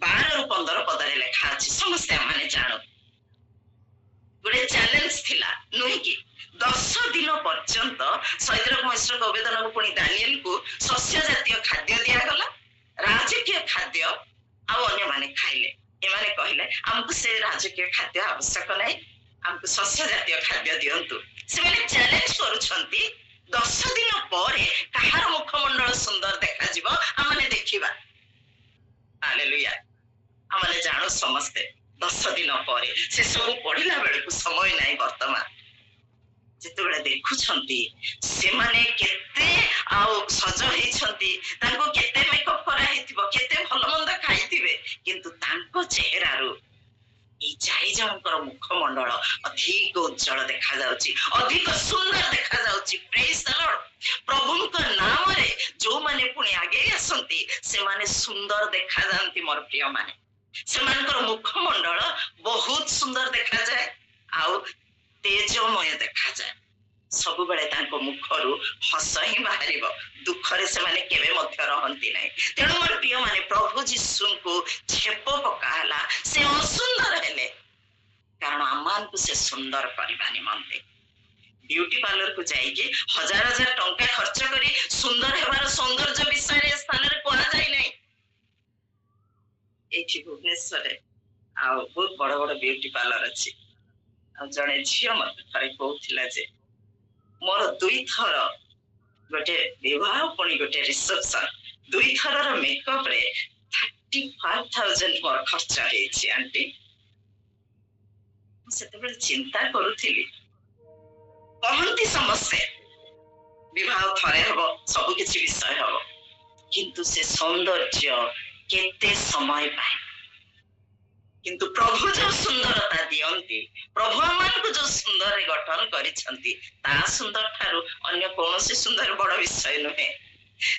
[SPEAKER 3] 12 ରୁ 15 ପଦରେ ଲେଖା ଅଛି। ସମସ୍ତେ ଆମେ ଜାଣୁ ଗୋଟେ ଚ୍ୟାଲେଞ୍ଜ ଥିଲା ନୁହେଁ କି? 10 ଦିନ ପର୍ଯ୍ୟନ୍ତ ସୈଦ୍ରକ ମୈଶ୍ରକ ଅବେଦନକୁ ପୁଣି ଦାନିଏଲକୁ ଶସ୍ୟ ଜାତୀୟ ଖାଦ୍ୟ ଦିଆଗଲା, ରାଜକୀୟ ଖାଦ୍ୟ, ଆଉ ଅନ୍ୟମାନେ ଖାଇଲେ। ଏମାନେ କହିଲେ ଆମକୁ ସେ ରାଜକୀୟ ଖାଦ୍ୟ ଆବଶ୍ୟକ ନାହିଁ, ଆମକୁ ଶସ୍ୟ ଜାତୀୟ ଖାଦ୍ୟ ଦିଅନ୍ତୁ। ସେମାନେ ଚ୍ୟାଲେଞ୍ଜ କରୁଛନ୍ତି 10 ଦିନ ପରେ କାହାର ମୁଖମଣ୍ଡଳ ସୁନ୍ଦର ଦେଖାଯିବ ଆମେ ଦେଖିବା। ହାଲେଲୁୟା। ଆମେ ଜାଣୁ ସମସ୍ତେ 10 ଦିନ ପରେ ସେ ସବୁ ପଢିଲା ବେଳକୁ ସମୟ ନାହିଁ ବର୍ତ୍ତମାନ। ଯେତେବେଳେ ଦେଖୁଛନ୍ତି ସେମାନେ କେତେ ଆଉ ସଜ ହେଇଛନ୍ତି, ତାଙ୍କୁ କେତେ ମେକଅପ୍ କରାହେଇଥିବ, କେତେ ଭଲ ମନ୍ଦ ଖାଇଥିବେ, କିନ୍ତୁ ତାଙ୍କ ଚେହେରାରୁ ଏଇ 4 ଜଣଙ୍କର ମୁଖମଣ୍ଡଳ ଅଧିକ ଉଜ୍ଜଳ ଦେଖାଯାଉଛି, ଅଧିକ ସୁନ୍ଦର ଦେଖାଯାଉଛି। ପ୍ରେଜ୍ ଦ ଲର୍ଡ। ପ୍ରଭୁଙ୍କ ନାମରେ ଯୋଉମାନେ ପୁଣି ଆଗେଇ ଆସନ୍ତି ସେମାନେ ସୁନ୍ଦର ଦେଖାଯାଆନ୍ତି। ମୋର ପ୍ରିୟ ମାନେ, ସେମାନଙ୍କର ମୁଖମଣ୍ଡଳ ବହୁତ ସୁନ୍ଦର ଦେଖାଯାଏ ଆଉ ତେଜମୟ ଦେଖାଯାଏ। ସବୁବେଳେ ତାଙ୍କ ମୁଖରୁ ହସ ହିଁ ବାହାରିବ, ଦୁଃଖରେ ସେମାନେ କେବେ ମଧ୍ୟ ରହନ୍ତି ନାହିଁ। ତେଣୁ ମୋର ପ୍ରିୟ ମାନେ, ପ୍ରଭୁ ଯୀଶୁଙ୍କୁ ଛେପ ପକା ହେଲା, ସେ ଅସୁନ୍ଦର ହେଲେ, କାରଣ ଆମମାନଙ୍କୁ ସେ ସୁନ୍ଦର କରିବା ନିମନ୍ତେ ବିୟୁଟି ପାର୍ଲରକୁ ଯାଇକି 1000 ଟଙ୍କା ଖର୍ଚ୍ଚ କରି ସୁନ୍ଦର ହେବାର ସୌନ୍ଦର୍ଯ୍ୟ ବିଷୟରେ ଏ ସ୍ଥାନରେ କୁହାଯାଇ ନାହିଁ। ଏଇଠି ଭୁବନେଶ୍ୱରରେ ଆଉ ବହୁତ ବଡ ବଡ ବିୟୁଟି ପାର୍ଲର ଅଛି। ଆଉ ଜଣେ ଝିଅ ମତେ ଥରେ କହୁଥିଲା ଯେ ମୋର 2 ଥର ଗୋଟେ ବିବାହ ପୁଣି ଗୋଟେ ରିସେପସନ, 2 ଥରର ମେକଅପ ରେ 35,000 ମୋର ଖର୍ଚ୍ଚ ହେଇଛି ଆଣ୍ଟି। ମୁଁ ସେତେବେଳେ ଚିନ୍ତା କରୁଥିଲି, କହନ୍ତି ସମସ୍ତେ ବିବାହ ଥରେ ହବ, ସବୁ କିଛି ବିଷୟ ହବ, କିନ୍ତୁ ସେ ସୌନ୍ଦର୍ଯ୍ୟ କେତେ ସମୟ ପାଇଁ। କିନ୍ତୁ ପ୍ରଭୁ ଯୋଉ ସୁନ୍ଦରତା ଦିଅନ୍ତି, ପ୍ରଭୁ ଆମମାନଙ୍କୁ ଯୋଉ ସୁନ୍ଦରରେ ଗଠନ କରିଛନ୍ତି, ତା ସୁନ୍ଦର ଠାରୁ ଅନ୍ୟ କୌଣସି ସୁନ୍ଦର ବଡ ବିଷୟ ନୁହେଁ।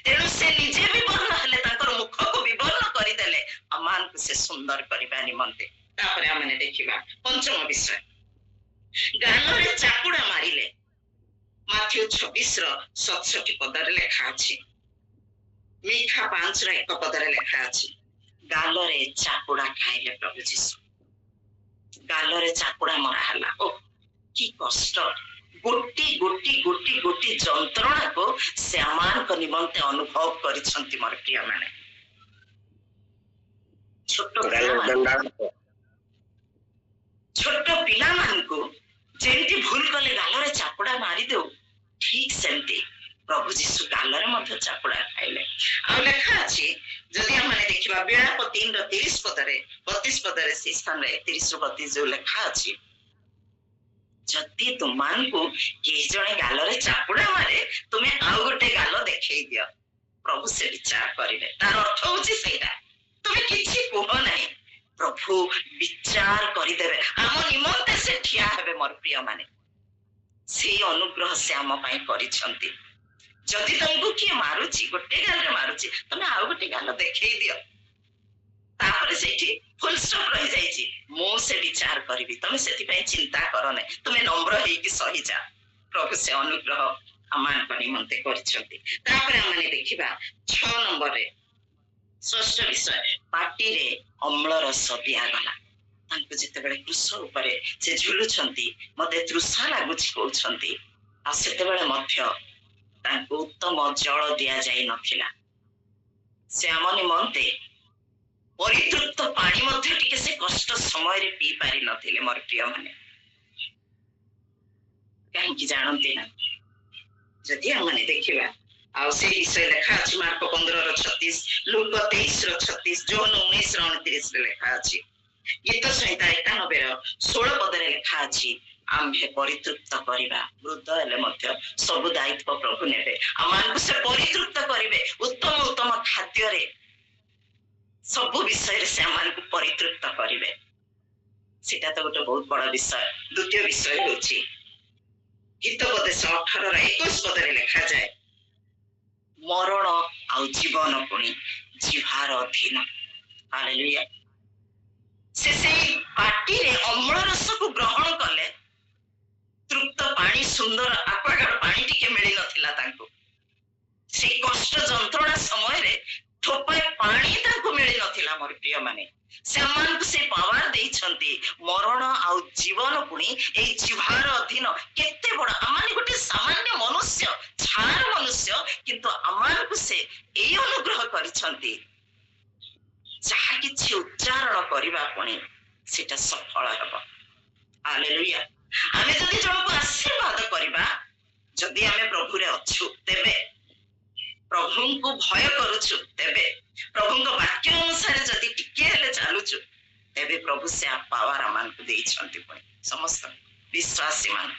[SPEAKER 3] ତେଣୁ ସେ ନିଜେ ବିବର୍ଣ୍ଣ ହେଲେ, ତାଙ୍କର ମୁଖକୁ ବିବର୍ଣ୍ଣ କରିଦେଲେ ଆମମାନଙ୍କୁ ସେ ସୁନ୍ଦର କରିବା ନିମନ୍ତେ। ତାପରେ ଆମେ ଦେଖିବା ପଞ୍ଚମ ବିଷୟ, ଗାଲରେ ଚାପୁଡା ମାରିଲେ। ମାଥ୍ୟୁ 26ର 67 ପଦରେ ଲେଖା ଅଛି, ମିଖା 5ର 1 ପଦରେ ଲେଖା ଅଛି, ଗାଲରେ ଚାପୁଡା ଖାଇଲେ ପ୍ରଭୁ ଯୀଶୁ। ଗାଲରେ ଚାପୁଡା ମରା ହେଲା। ଓ କି କଷ୍ଟ! ଗୋଟି ଗୋଟି ଗୋଟି ଗୋଟି ଯନ୍ତ୍ରଣାକୁ ସେ ଆମମାନଙ୍କ ନିମନ୍ତେ ଅନୁଭବ କରିଛନ୍ତି। ମୋର ପ୍ରିୟ ମାନେ, ଛୋଟ ପିଲାମାନଙ୍କୁ ଯେମିତି ଭୁଲ କଲେ ଗାଲରେ ଚାପୁଡା ମାରିଦେଉ, ଠିକ ସେମିତି ପ୍ରଭୁ ଯୀଶୁ ଗାଲରେ ମଧ୍ୟ ଚାପୁଡା ଖାଇଲେ। ଆଉ ଲେଖା ଅଛି, ଯଦି ଆମେ ଦେଖିବା ବିଳାପ 3ର 30 ପଦରେ 32 ପଦରେ, ସେଇ ସ୍ଥାନରେ 31ରୁ 32 ଯୋଉ ଲେଖା ଅଛି, ଯଦି ତୁମମାନଙ୍କୁ କେହି ଜଣେ ଗାଲରେ ଚାପୁଡା ମାରେ, ତୁମେ ଆଉ ଗୋଟେ ଗାଲ ଦେଖେଇ ଦିଅ, ପ୍ରଭୁ ସେ ବିଚାର କରିବେ। ତାର ଅର୍ଥ ହଉଛି ସେଇଟା, ତୁମେ କିଛି କୁହ ନାହିଁ, ପ୍ରଭୁ ବିଚାର କରିଦେବେ, ଆମ ନିମନ୍ତେ ସେ ଠିଆ ହେବେ। ମୋର ପ୍ରିୟ ମାନେ, ସେଇ ଅନୁଗ୍ରହ ସେ ଆମ ପାଇଁ କରିଛନ୍ତି। ଯଦି ତମକୁ କିଏ ମାରୁଛି, ଗୋଟେ ଗାଲରେ ମାରୁଛି, ତମେ ଆଉ ଗୋଟେ ଗାଲ ଦେଖେଇ ଦିଅ, ତାପରେ ସେଇଠି ଫୁଲ ଷ୍ଟପ୍ ରହିଯାଇଛି, ମୁଁ ସେ ବିଚାର କରିବି, ତମେ ସେଥିପାଇଁ ଚିନ୍ତା କର ନାହିଁ, ତୁମେ ନମ୍ର ହେଇକି ସହିଯା। ପ୍ରଭୁ ସେ ଅନୁଗ୍ରହ ଆମମାନଙ୍କ ନିମନ୍ତେ କରିଛନ୍ତି। ତାପରେ ଆମେ ଦେଖିବା 6 ନମ୍ବରରେ ଷଷ୍ଠ ବିଷୟ, ପାଟିରେ ଅମ୍ଳ ରସ ଦିଆଗଲା। ତାଙ୍କୁ ଯେତେବେଳେ କୃଷ ଉପରେ ସେ ଝୁଲୁଛନ୍ତି, ମତେ ତୃଷା ଲାଗୁଛି କହୁଛନ୍ତି, ଆଉ ସେତେବେଳେ ମଧ୍ୟ ତାଙ୍କୁ ଉତ୍ତମ ଜଳ ଦିଆଯାଇ ନଥିଲା। ସେ ଆମ ନିମନ୍ତେ ପରିତୃପ୍ତ ପାଣି ମଧ୍ୟ ଟିକେ ସେ କଷ୍ଟ ସମୟରେ ପିଇ ପାରି ନଥିଲେ। ମୋର ପ୍ରିୟ ମାନେ, କାହିଁକି ଜାଣନ୍ତି ନା? ଯଦି ଆମେ ଦେଖିବା, ଆଉ ସେଇ ବିଷୟ ଲେଖା ଅଛି ମାର୍କ 15ର 36, ଲୁକ 23ର 36, ଜୋହନ 19ର 29ରେ ଲେଖା ଅଛି, ଗୀତ ସଂହିତା 91ର 16 ପଦରେ ଲେଖା ଅଛି, ଆମ୍ଭେ ପରିତୃପ୍ତ କରିବା, ବୃଦ୍ଧ ହେଲେ ମଧ୍ୟ ସବୁ ଦାୟିତ୍ୱ ପ୍ରଭୁ ନେବେ, ଆମମାନଙ୍କୁ ସେ ପରିତୃପ୍ତ କରିବେ, ଉତ୍ତମ ଉତ୍ତମ ଖାଦ୍ୟରେ, ସବୁ ବିଷୟରେ ସେ ଆମମାନଙ୍କୁ ପରିତୃପ୍ତ କରିବେ। ସେଟା ତ ଗୋଟେ ବହୁତ ବଡ ବିଷୟ। ଦ୍ୱିତୀୟ ବିଷୟ ହେଉଛି ହିତୋପଦେଶ 18-21 ପଦରେ ଲେଖାଯାଏ, ମରଣ ଆଉ ଜୀବନ ପୁଣି ଜିହ୍ବାର ଅଧୀନ। ହାଲେଲୁୟା। ସେ ସେଇ ପାଟିରେ ଅମ୍ଳ ରସକୁ ଗ୍ରହଣ କଲେ, ତୃପ୍ତ ପାଣି, ସୁନ୍ଦର ଆକ୍ୱାଗାର୍ଡ ପାଣି ଟିକେ ମିଳିନଥିଲା ତାଙ୍କୁ। ସେଇ କଷ୍ଟ ଯନ୍ତ୍ରଣା ସମୟରେ ଠୋପାଏ ପାଣି ତାଙ୍କୁ ମିଳିନଥିଲା। ମୋର ପ୍ରିୟ ମାନେ, ସେମାନଙ୍କୁ ସେ ପାୱାର ଦେଇଛନ୍ତି, ମରଣ ଆଉ ଜୀବନ ପୁଣି ଏଇ ଜିହ୍ବାର ଅଧୀନ। କେତେ ବଡ! ଆମମାନେ ଗୋଟେ ସାମାନ୍ୟ ମନୁଷ୍ୟ, ଛାର ମନୁଷ୍ୟ, କିନ୍ତୁ ଆମମାନଙ୍କୁ ସେ ଏଇ ଅନୁଗ୍ରହ କରିଛନ୍ତି, ଯାହା କିଛି ଉଚ୍ଚାରଣ କରିବା ପୁଣି ସେଟା ସଫଳ ହେବ। ହାଲେଲୁୟା। ଆମେ ଯଦି ଜଣକୁ ଆଶୀର୍ବାଦ କରିବା, ଯଦି ଆମେ ପ୍ରଭୁରେ ଅଛୁ ତେବେ, ପ୍ରଭୁଙ୍କୁ ଭୟ କରୁଛୁ ତେବେ, ପ୍ରଭୁଙ୍କ ବାକ୍ୟ ଅନୁସାରେ ଯଦି ଟିକେ ହେଲେ ଚାଲୁଛୁ, ତେବେ ପ୍ରଭୁ ସେ ପାୱାର ଆମମାନଙ୍କୁ ଦେଇଛନ୍ତି ପୁଣି ସମସ୍ତ ବିଶ୍ୱାସୀ ମାନେ।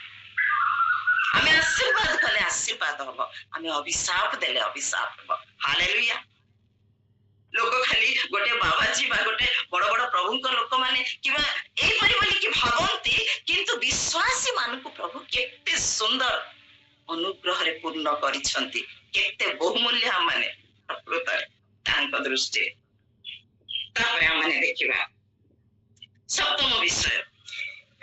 [SPEAKER 3] ଆମେ ଆଶୀର୍ବାଦ କଲେ ଆଶୀର୍ବାଦ ହବ, ଆମେ ଅଭିଶାପ ଦେଲେ ଅଭିଶାପ ହବ। ହାଲେଲୁୟା। ଲୋକ ଖାଲି ଗୋଟେ ବାବାଜୀ ବା ଗୋଟେ ବଡ ବଡ ପ୍ରଭୁଙ୍କ ଲୋକମାନେ କିମ୍ବା ଏଇପରି ବୋଲିକି ଭାବନ୍ତି, କିନ୍ତୁ ବିଶ୍ୱାସୀ ମାନଙ୍କୁ ପ୍ରଭୁ କେତେ ସୁନ୍ଦର ଅନୁଗ୍ରହରେ ପୂର୍ଣ୍ଣ କରିଛନ୍ତି, କେତେ ବହୁମୂଲ୍ୟ ଆମମାନେ ପ୍ରକୃତରେ ତାଙ୍କ ଦୃଷ୍ଟିରେ। ତାପରେ ଆମମାନେ ଦେଖିବା 7ମ ବିଷୟ,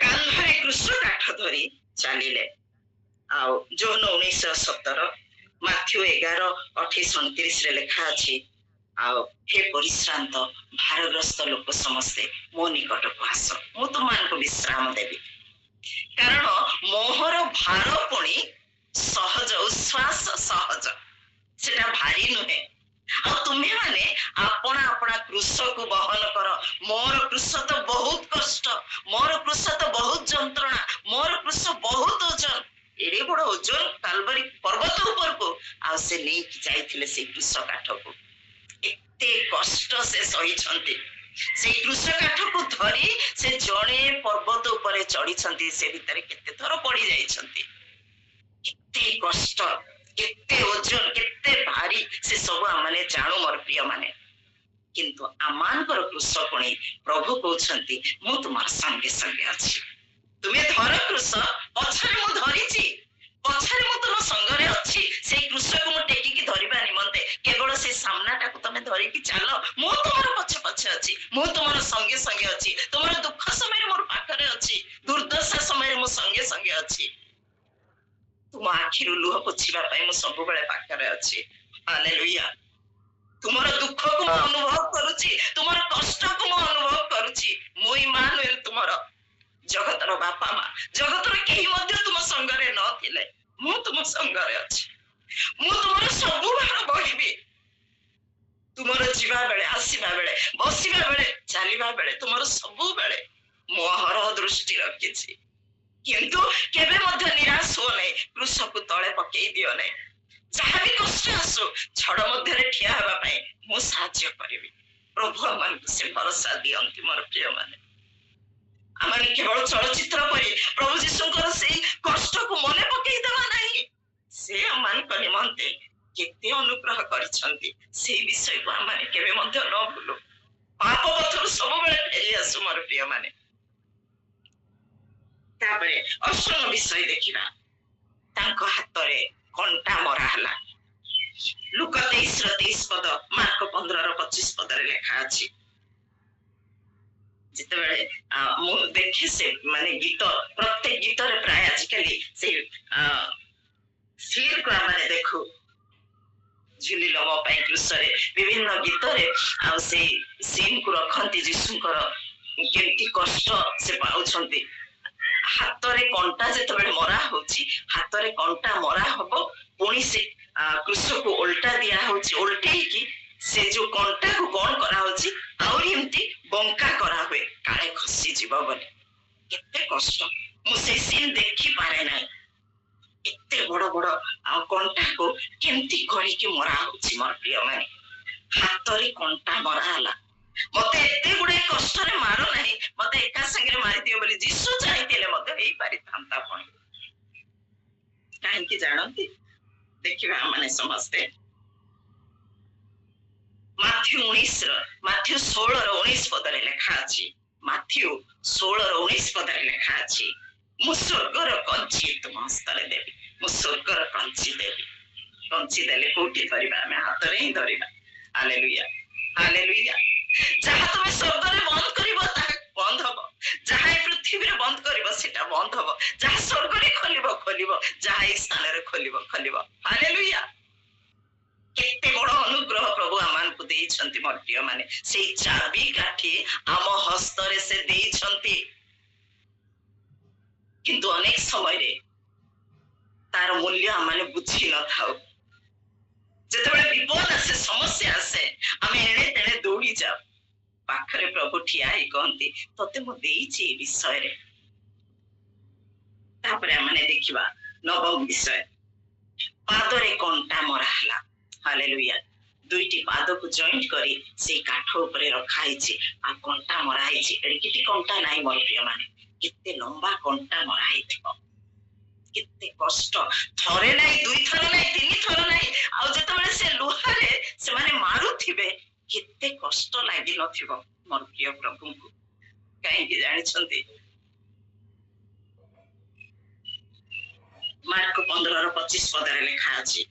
[SPEAKER 3] କାନ୍ଧରେ କୃଷ୍ଣ କାଠ ଧରି ଚାଲିଲେ। ଆଉ ଯୋହନ 19:17, ମାଥ୍ୟୁ 11:28-29 ଲେଖା ଅଛି, ଆଉ ହେ ପରିଶ୍ରାନ୍ତ ଭାରଗ୍ରସ୍ତ ଲୋକ ସମସ୍ତେ ମୋ ନିକଟକୁ ଆସ, ମୁଁ ତୁମମାନଙ୍କୁ ବିଶ୍ରାମ ଦେବି। କାରଣ ମୋହର ଭାର ପୁଣି ସହଜ, ଉଶ୍ୱାସ ସହଜ, ସେଟା ଭାରି ନୁହେଁ। ଆଉ ତୁମେ ମାନେ ଆପଣା ଆପଣା କୃଷକୁ ବହନ କର। ମୋର କୃଷ ତ ବହୁତ କଷ୍ଟ, ମୋର କୃଷ ତ ବହୁତ ଯନ୍ତ୍ରଣା, ମୋର କୃଷ ବହୁତ ଓଜନ। ଏଡେ ବଡ ଓଜନ କାଲବାରୀ ପର୍ବତ ଉପରକୁ, ଆଉ ସେ ନେଇକି ଯାଇଥିଲେ ସେଇ କୃଷ କାଠକୁ। ଏତେ କଷ୍ଟ ସେ ସହିଛନ୍ତି, ସେଇ କୃଷ କାଠକୁ ଧରି ସେ ଜଣେ ପର୍ବତ ଉପରେ ଚଢିଛନ୍ତି। ସେ ଭିତରେ କେତେ ଥର ପଡି ଯାଇଛନ୍ତି। କେତେ କଷ୍ଟ, କେତେ ଓଜନ, କେତେ ଭାରି, ସେ ସବୁ ଆମମାନେ ଜାଣୁ ମୋର ପ୍ରିୟ ମାନେ। କିନ୍ତୁ ଆମମାନଙ୍କର କୃଷ ପୁଣି ପ୍ରଭୁ କହୁଛନ୍ତି, ମୁଁ ତୁମର ସଙ୍ଗେ ସଙ୍ଗେ ଅଛି, ତୁମେ ଧର କୃଷ, ପଛରେ ମୁଁ ଧରିଛି, ପଛରେ ମୁଁ ତୁମ ସଙ୍ଗରେ ଅଛି। ସେଇ କୃଷକୁ ମୁଁ ଟେକିକି ଧରିବା ନିମନ୍ତେ କେବଳ ସେଇ ସାମ୍ନାଟାକୁ ତମେ ଧରିକି ଚାଲ, ମୁଁ ତୁମର ପଛେ ପଛେ ଅଛି, ମୁଁ ତୁମର ସଙ୍ଗେ ସଙ୍ଗେ ଅଛି। ତୁମର ଦୁଃଖ ସମୟରେ ମୋର ପାଖରେ ଅଛି, ଦୁର୍ଦ୍ଦଶା ସମୟରେ ମୁଁ ସଙ୍ଗେ ସଙ୍ଗେ ଅଛି। ତୁମ ଆଖିରୁ ଲୁହ ପୋଛିବା ପାଇଁ ମୁଁ ସବୁବେଳେ ପାଖରେ ଅଛି। ହାଲେଲୁୟା। ତୁମର ଦୁଃଖକୁ ମୁଁ ଅନୁଭବ କରୁଛି, ତୁମର କଷ୍ଟକୁ ମୁଁ ଅନୁଭବ କରୁଛି। ମୁଁ ଇମାନୁଏଲ, ତୁମର ଜଗତର ବାପା ମା, ଜଗତର କେହି ମଧ୍ୟ ତୁମ ସଙ୍ଗରେ ନଥିଲେ, ମୁଁ ତୁମ ସଙ୍ଗରେ ଅଛି। ମୁଁ ତୁମର ସବୁ ଭାର ବହିବି। ତୁମର ଯିବା ବେଳେ, ଆସିବା ବେଳେ, ବସିବା ବେଳେ, ଚାଲିବା ବେଳେ, ତୁମର ସବୁବେଳେ ମୁଁ ଅହରହ ଦୃଷ୍ଟି ରଖିଛି। କିନ୍ତୁ କେବେ ମଧ୍ୟ ନିରାଶ ହୁଅ ନାହିଁ, କୃଷକୁ ତଳେ ପକେଇ ଦିଅ ନାହିଁ। ଯାହା ବି କଷ୍ଟ ଆସୁ, ଝଡ଼ ମଧ୍ୟରେ ଠିଆ ହେବା ପାଇଁ ମୁଁ ସାହାଯ୍ୟ କରିବି। ପ୍ରଭୁ ଆମମାନଙ୍କୁ ସେ ଭରସା ଦିଅନ୍ତି ମୋର ପ୍ରିୟ ମାନେ। ଆମେ କେବଳ ଚଳଚ୍ଚିତ୍ର ପରି ପ୍ରଭୁ ଯୀଶୁଙ୍କର ସେଇ କଷ୍ଟକୁ ମନେ ପକେଇ ଦେବା ନାହିଁ, ସେ ଆମମାନଙ୍କ ନିମନ୍ତେ କେତେ ଅନୁଗ୍ରହ କରିଛନ୍ତି ସେଇ ବିଷୟକୁ ଆମେ କେବେ ମଧ୍ୟ ନ ଭୁଲୁ। ପାପ ପଥରୁ ସବୁବେଳେ ଫେରି ଆସୁ ମୋର ପ୍ରିୟ ମାନେ। ତାପରେ 8ମ ବିଷୟ ଦେଖିବା, ତାଙ୍କ ହାତରେ କଣ୍ଟା ମରା ହେଲା। ଲୁକା 23:23 ପଦ, ମାର୍କ 15:25 ପଦରେ ଲେଖା ଅଛି। ଯେତେବେଳେ ମୁଁ ଦେଖେ ସେ ମାନେ ଗୀତ, ପ୍ରତ୍ୟେକ ଗୀତରେ ପ୍ରାୟ ଆଜିକାଲି ସେଇ ସିନ୍କୁ ଆମେ ଦେଖୁ, ଝୁଲିଲ ମୋ ପାଇଁ କୃଷରେ, ବିଭିନ୍ନ ଗୀତରେ ଆଉ ସେଇ ସିନ୍କୁ ରଖନ୍ତି। ଯୀଶୁଙ୍କର କେମିତି କଷ୍ଟ ସେ ପାଉଛନ୍ତି। ହାତରେ କଣ୍ଟା ଯେତେବେଳେ ମରା ହଉଛି, ହାତରେ କଣ୍ଟା ମରା ହବ, ପୁଣି ସେ କୃଷକୁ ଓଲଟା ଦିଆ ହଉଛି, ଓଲଟେଇକି ସେ ଯୋଉ କଣ୍ଟାକୁ କଣ କରାହଉଛି, ଆହୁରି ଏମିତି ବଙ୍କା କରାହୁଏ, କାଳେ ଖସିଯିବ ବୋଲି। କେତେ କଷ୍ଟ, ମୁଁ ସେଇ ସିନ୍ ଦେଖିପାରେ ନାହିଁ। ଏତେ ବଡ ବଡ କଣ୍ଟାକୁ କେମିତି କରିକି ମରା ହଉଛି ମୋର ପ୍ରିୟ ମାନେ। ହାତରେ କଣ୍ଟା ମରା ହେଲା। ମତେ ଏତେ ଗୁଡେ କଷ୍ଟରେ ମାର ନାହିଁ, ମତେ ଏକା ସାଙ୍ଗରେ ମାରିଦିଅ ବୋଲି ଯୀଶୁ ଚାହିଁଥିଲେ ମଧ୍ୟ ହେଇପାରିଥାନ୍ତା। ପୁଣି କାହିଁକି ଜାଣନ୍ତି? ଦେଖିବା ମାନେ ସମସ୍ତେ ମାଥ୍ୟୁ 16:19 ପଦରେ ଲେଖା ଅଛି। ମାଥ୍ୟୁ 16:19 ପଦରେ ଲେଖା ଅଛି, ମୁଁ ସ୍ୱର୍ଗର କଞ୍ଚି ତୁମ ହସ୍ତରେ ଦେବି, ମୁଁ ସ୍ୱର୍ଗର କଞ୍ଚି ଦେବି। କଞ୍ଚି ଦେଲେ କୋଉଠି ଧରିବା? ଆମେ ହାତରେ ହିଁ ଧରିବା। Hallelujah, hallelujah. ଯାହା ତୁମେ ସ୍ୱର୍ଗରେ ବନ୍ଦ କରିବ ତାହା ବନ୍ଦ ହବ, ଯାହା ଏ ପୃଥିବୀରେ ବନ୍ଦ କରିବ ସେଟା ବନ୍ଦ ହବ, ଯାହା ସ୍ୱର୍ଗରେ ଖୋଲିବ ଖୋଲିବ, ଯାହା ଏଇ ସ୍ଥାନରେ ଖୋଲିବ ଖୋଲିବ। ହାଲେଲୁୟା। କେତେ ବଡ ଅନୁଗ୍ରହ ପ୍ରଭୁ ଆମମାନଙ୍କୁ ଦେଇଛନ୍ତି ମୋର ପ୍ରିୟ ମାନେ। ସେଇ ଚାବି କାଠି ଆମ ହସ୍ତରେ ସେ ଦେଇଛନ୍ତି, କିନ୍ତୁ ଅନେକ ସମୟରେ ତାର ମୂଲ୍ୟ ଆମେ ବୁଝି ନଥାଉ। ଯେତେବେଳେ ବିପଦ ଆସେ, ସମସ୍ୟା ଆସେ, ଆମେ ଏଣେ ତେଣେ ଦୌଡ଼ି ଯାଉ। ପାଖରେ ପ୍ରଭୁ ଠିଆ ହେଇ କହନ୍ତି ତତେ ମୁଁ ଦେଇଛି ଏ ବିଷୟରେ। ତାପରେ ଆମେ ଦେଖିବା ନବମ ବିଷୟ, ପାଦରେ କଣ୍ଟା ମରା ହେଲା। ହାଲେଲୁୟା। ଦୁଇଟି ପାଦକୁ ଜଏଣ୍ଟ କରି ସେଇ କାଠ ଉପରେ ରଖା ହେଇଛି, ଆଉ କଣ୍ଟା ମରା ହେଇଛି। ଏଡ଼ିକିଟି କଣ୍ଟା ନାହିଁ ମୋର ପ୍ରିୟ ମାନେ, କେତେ ଲମ୍ବା କଣ୍ଟା ମରା ହେଇଥିବ, କେତେ କଷ୍ଟ। ଥରେ ନାହିଁ, ଦୁଇଥର ନାହିଁ, ତିନିଥର ନାହିଁ। ଆଉ ଯେତେବେଳେ ସେ ଲୁହାରେ ସେମାନେ ମାରୁଥିବେ, କେତେ କଷ୍ଟ ଲାଗି ନଥିବ ମୋର ପ୍ରିୟ ପ୍ରଭୁଙ୍କୁ। କାହିଁକି ଜାଣିଛନ୍ତି? ମାର୍କ 15:25 ପଦରେ ଲେଖା ଅଛି,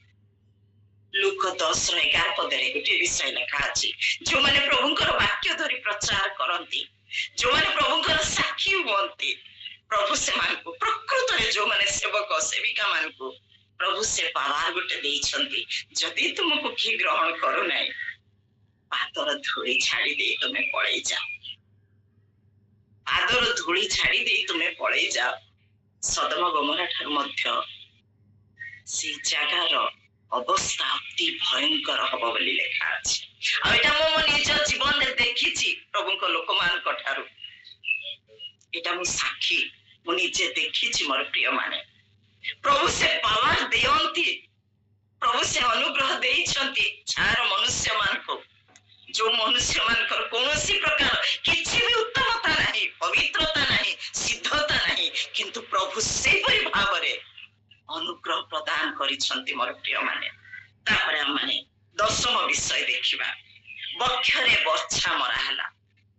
[SPEAKER 3] ଲୁକ 10:11 ପଦରେ ଗୋଟିଏ ବିଷୟ ଲେଖା ଅଛି, ଯୋଉମାନେ ପ୍ରଭୁଙ୍କର ବାକ୍ୟ ଧରି ପ୍ରଚାର କରନ୍ତି, ଯୋଉମାନେ ପ୍ରଭୁଙ୍କର ସାକ୍ଷୀ ହୁଅନ୍ତି, ପ୍ରଭୁ ସେମାନଙ୍କୁ, ପ୍ରକୃତରେ ଯୋଉମାନେ ସେବକ ସେବିକା ମାନଙ୍କୁ ପ୍ରଭୁ ସେ ପାୱାର ଗୋଟେ ଦେଇଛନ୍ତି। ଯଦି ତୁମକୁ କିଏ ଗ୍ରହଣ କରୁନାହିଁ, ପାଦର ଧୂଳି ଛାଡ଼ି ଦେଇ ତୁମେ ପଳେଇ ଯାଅ, ପାଦର ଧୂଳି ଛାଡ଼ି ଦେଇ ତୁମେ ପଳେଇ ଯାଅ। ସଦମ ଗମରା ଠାରୁ ମଧ୍ୟ ସେଇ ଜାଗାର ଅବସ୍ଥା ଅତି ଭୟଙ୍କର ହବ ବୋଲି ଲେଖା ଅଛି। ଆଉ ଏଇଟା ମୁଁ ମୋ ନିଜ ଜୀବନରେ ଦେଖିଛି ପ୍ରଭୁଙ୍କ ଲୋକମାନଙ୍କ ଠାରୁ। ଏଇଟା ମୁଁ ସାକ୍ଷୀ, ମୁଁ ନିଜେ ଦେଖିଛି ମୋର ପ୍ରିୟ ମାନେ। ପ୍ରଭୁ ସେ ପାୱାର ଦିଅନ୍ତି, ପ୍ରଭୁ ସେ ଅନୁଗ୍ରହ ଦେଇଛନ୍ତି ଯାହାର ମନୁଷ୍ୟ ମାନଙ୍କୁ, ଯୋଉ ମନୁଷ୍ୟ ମାନଙ୍କର କୌଣସି ପ୍ରକାର କିଛି ବି ଉତ୍ତମତା ନାହିଁ, ପବିତ୍ରତା ନାହିଁ, ସିଦ୍ଧତା ନାହିଁ, କିନ୍ତୁ ପ୍ରଭୁ ସେହିପରି ଭାବରେ ଅନୁଗ୍ରହ ପ୍ରଦାନ କରିଛନ୍ତି ମୋର ପ୍ରିୟ ମାନେ। ତାପରେ ଆମେ 10ମ ବିଷୟ ଦେଖିବା, ବକ୍ଷରେ ବର୍ଚ୍ଛା ମରା ହେଲା।